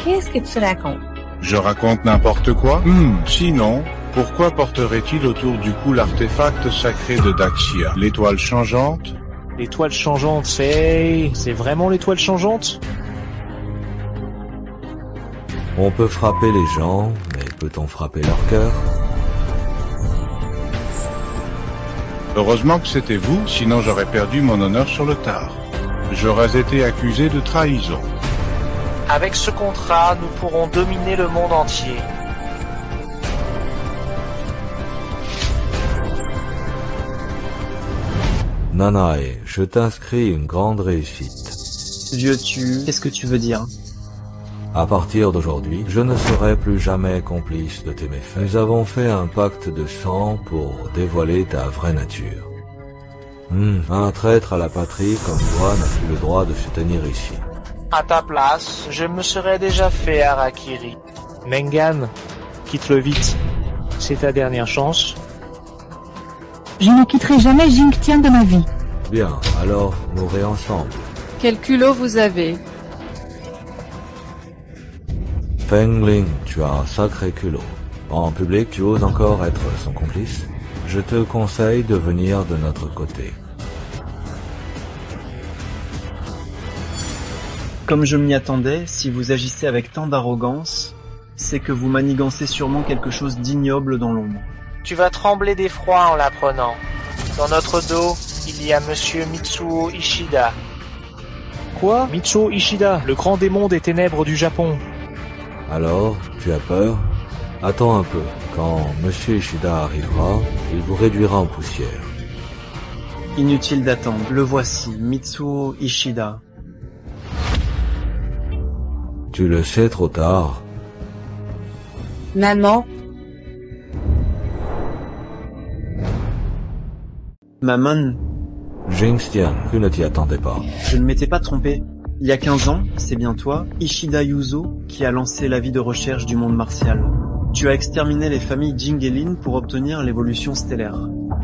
Qu'est-ce que tu racontes? Je raconte n'importe quoi? Sinon, pourquoi porterait-il autour du cou l'artefact sacré de Daxia, l'étoile changeante? L'étoile changeante, c'est vraiment l'étoile changeante? On peut frapper les gens, mais peut-on frapper leur cœur? Heureusement que c'était vous, sinon j'aurais perdu mon honneur sur le tard. J'aurais été accusé de trahison. Avec ce contrat, nous pourrons dominer le monde entier. Nanai, je t'inscris une grande réussite. Vieux qu'est-ce que tu veux dire? À partir d'aujourd'hui, je ne serai plus jamais complice de tes méfaits. Nous avons fait un pacte de sang pour dévoiler ta vraie nature. Un traître à la patrie comme toi n'a plus le droit de se tenir ici. À ta place, je me serais déjà fait harakiri. Mengan, quitte-le vite. C'est ta dernière chance. Je ne quitterai jamais Jingtian de ma vie. Bien, alors mourrez ensemble. Quel culot vous avez? Feng Ling, tu as un sacré culot. En public, tu oses encore être son complice? Je te conseille de venir de notre côté. Comme je m'y attendais, si vous agissez avec tant d'arrogance, c'est que vous manigancez sûrement quelque chose d'ignoble dans l'ombre. Tu vas trembler d'effroi en l'apprenant. Dans notre dos, il y a Monsieur Mitsuo Ishida. Quoi? Mitsuo Ishida, le grand démon des ténèbres du Japon. Alors, tu as peur? Attends un peu. Quand Monsieur Ishida arrivera, il vous réduira en poussière. Inutile d'attendre. Le voici, Mitsuo Ishida. Tu le sais trop tard. Maman, Ma main, Jingxian, tu ne t'y attendais pas. je ne m'étais pas trompé. Il y a 15 ans, c'est bien toi, Ishida Yuzo, qui a lancé l'avis de recherche du monde martial. Tu as exterminé les familles Jing et Lin pour obtenir l'évolution stellaire.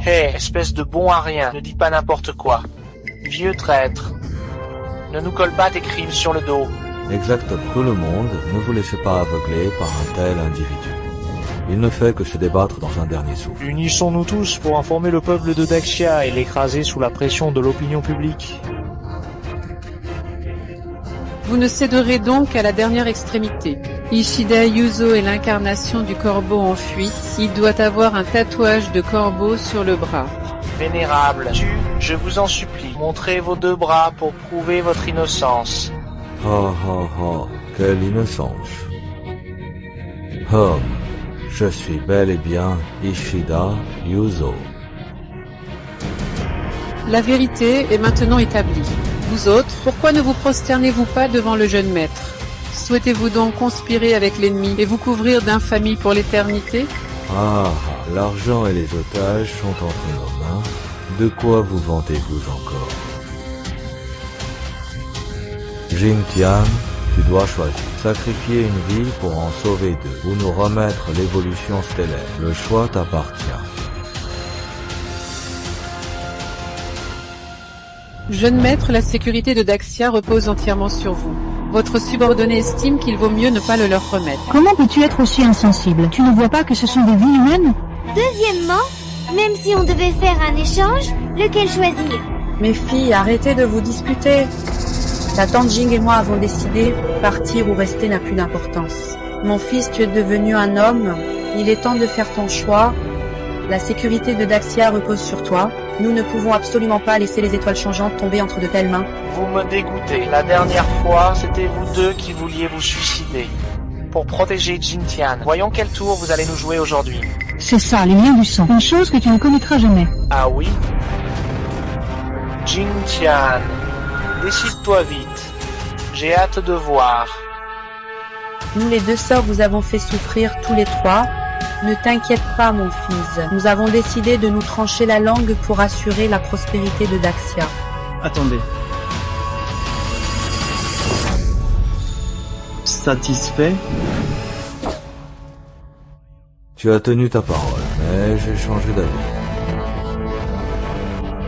Hé, espèce de bon à rien, ne dis pas n'importe quoi. Vieux traître. Ne nous colle pas tes crimes sur le dos. Exactement. Tout le monde, ne vous laissez pas aveugler par un tel individu. Il ne fait que se débattre dans un dernier souffle. Unissons-nous tous pour informer le peuple de Daxia et l'écraser sous la pression de l'opinion publique. Vous ne céderez donc qu'à la dernière extrémité. Ishida Yuzo est l'incarnation du corbeau en fuite. Il doit avoir un tatouage de corbeau sur le bras. Vénérable, je vous en supplie, montrez vos 2 bras pour prouver votre innocence. Quelle innocence. Je suis bel et bien Ishida Yuzo. La vérité est maintenant établie. Vous autres, pourquoi ne vous prosternez-vous pas devant le jeune maître? Souhaitez-vous donc conspirer avec l'ennemi et vous couvrir d'infamie pour l'éternité? L'argent et les otages sont entre nos mains. De quoi vous vantez-vous encore? Jingtian, tu dois choisir. Sacrifier une vie pour en sauver 2, ou nous remettre l'évolution stellaire. Le choix t'appartient. Jeune maître, la sécurité de Daxia repose entièrement sur vous. Votre subordonné estime qu'il vaut mieux ne pas le leur remettre. Comment peux-tu être aussi insensible? Tu ne vois pas que ce sont des vies humaines? Deuxièmement, même si on devait faire un échange, lequel choisir? Mes filles, arrêtez de vous disputer. La tante Jing et moi avons décidé, partir ou rester n'a plus d'importance. Mon fils, tu es devenu un homme. Il est temps de faire ton choix. La sécurité de Daxia repose sur toi. Nous ne pouvons absolument pas laisser les étoiles changeantes tomber entre de telles mains. Vous me dégoûtez. La dernière fois, c'était vous 2 qui vouliez vous suicider. Pour protéger Jingtian. Voyons quel tour vous allez nous jouer aujourd'hui. C'est ça, les liens du sang. Une chose que tu ne connaîtras jamais. Ah oui? Jingtian, décide-toi vite. J'ai hâte de voir. Nous les 2 sœurs vous avons fait souffrir tous les 3. Ne t'inquiète pas mon fils. Nous avons décidé de nous trancher la langue pour assurer la prospérité de Daxia. Attendez. Satisfait? Tu as tenu ta parole, mais j'ai changé d'avis.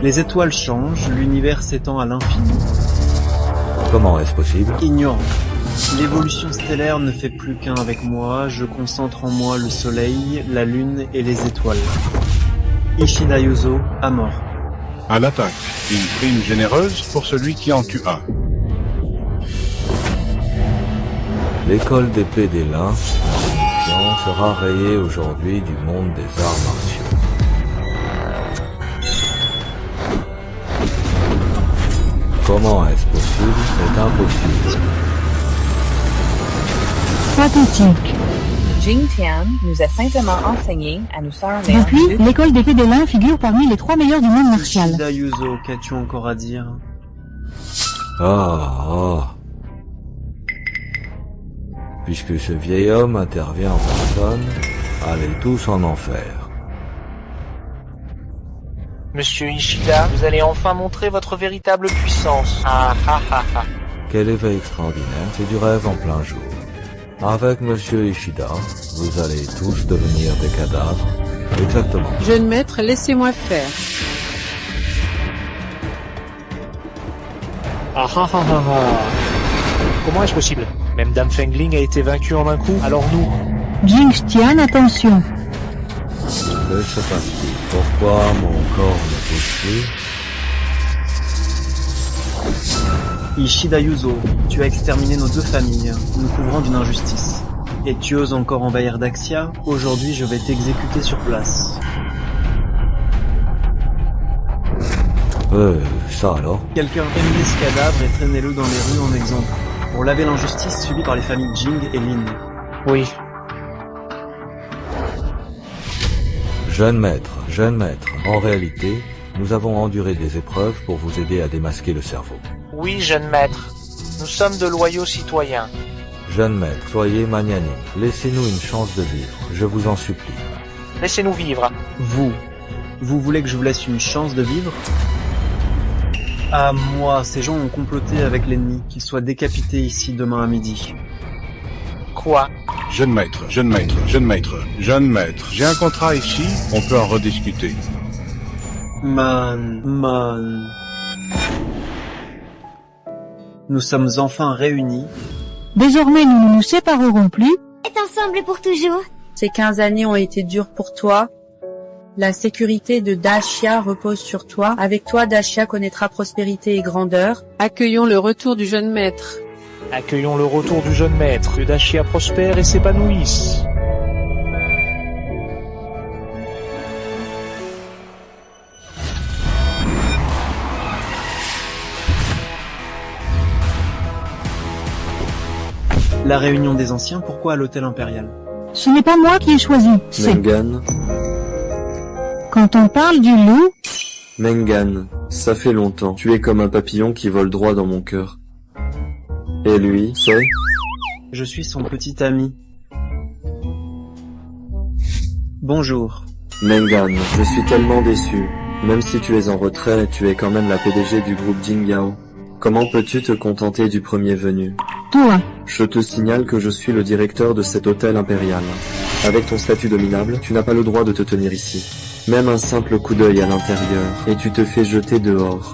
Les étoiles changent, l'univers s'étend à l'infini. Comment est-ce possible? Ignorant. L'évolution stellaire ne fait plus qu'un avec moi, je concentre en moi le soleil, la lune et les étoiles. Ishida Yuzo, à mort. À l'attaque, une prime généreuse pour celui qui en tue un. L'école d'épée des Lins sera rayée aujourd'hui du monde des arts martiaux. Comment est-ce possible? C'est impossible. Pathétique. Jingtian nous a simplement enseigné à nous s'armer. Depuis, l'école d'épée des Lins figure parmi les 3 meilleurs du monde martial. Ishida Yuzo, qu'as-tu encore à dire? Puisque ce vieil homme intervient en personne, allez tous en enfer. Monsieur Ishida, vous allez enfin montrer votre véritable puissance. Quel éveil extraordinaire, c'est du rêve en plein jour. Avec Monsieur Ishida, vous allez tous devenir des cadavres. Exactement. Jeune maître, laissez-moi faire. Comment est-ce possible? Même Dame Fengling a été vaincue en un coup, alors nous... Jingtian, attention. Que se passe-t-il? Pourquoi mon corps ne bouge plus? Ishida Yuzo, tu as exterminé nos 2 familles, nous couvrant d'une injustice. Et tu oses encore envahir Daxia? Aujourd'hui, je vais t'exécuter sur place. Ça alors? Quelqu'un émulez ce cadavre et traînez-le dans les rues en exemple, pour laver l'injustice subie par les familles Jing et Lin. Oui. Jeune maître, en réalité, nous avons enduré des épreuves pour vous aider à démasquer le cerveau. Oui, jeune maître. Nous sommes de loyaux citoyens. Jeune maître, soyez magnanime. Laissez-nous une chance de vivre, je vous en supplie. Laissez-nous vivre. Vous, Vous voulez que je vous laisse une chance de vivre? À moi, ces gens ont comploté avec l'ennemi, qu'il soit décapité ici demain à midi. Quoi? Jeune maître, jeune maître, jeune maître, jeune maître. J'ai un contrat ici, on peut en rediscuter. Man. Nous sommes enfin réunis. Désormais, nous ne nous séparerons plus. Est ensemble pour toujours. Ces 15 années ont été dures pour toi. La sécurité de Dashia repose sur toi. Avec toi, Dashia connaîtra prospérité et grandeur. Accueillons le retour du jeune maître. Accueillons le retour du jeune maître, que Dashia prospère et s'épanouisse. La réunion des anciens, pourquoi à l'hôtel impérial? Ce n'est pas moi qui ai choisi, c'est... Mengan, Quand on parle du loup, Mengan, ça fait longtemps. Tu es comme un papillon qui vole droit dans mon cœur. Et lui, c'est... Je suis son petit ami. Bonjour. Mengan, je suis tellement déçu. Même si tu es en retrait, tu es quand même la PDG du groupe Jinggao. Comment peux-tu te contenter du premier venu? toi, Je te signale que je suis le directeur de cet hôtel impérial. Avec ton statut dominable, tu n'as pas le droit de te tenir ici. Même un simple coup d'œil à l'intérieur, et tu te fais jeter dehors.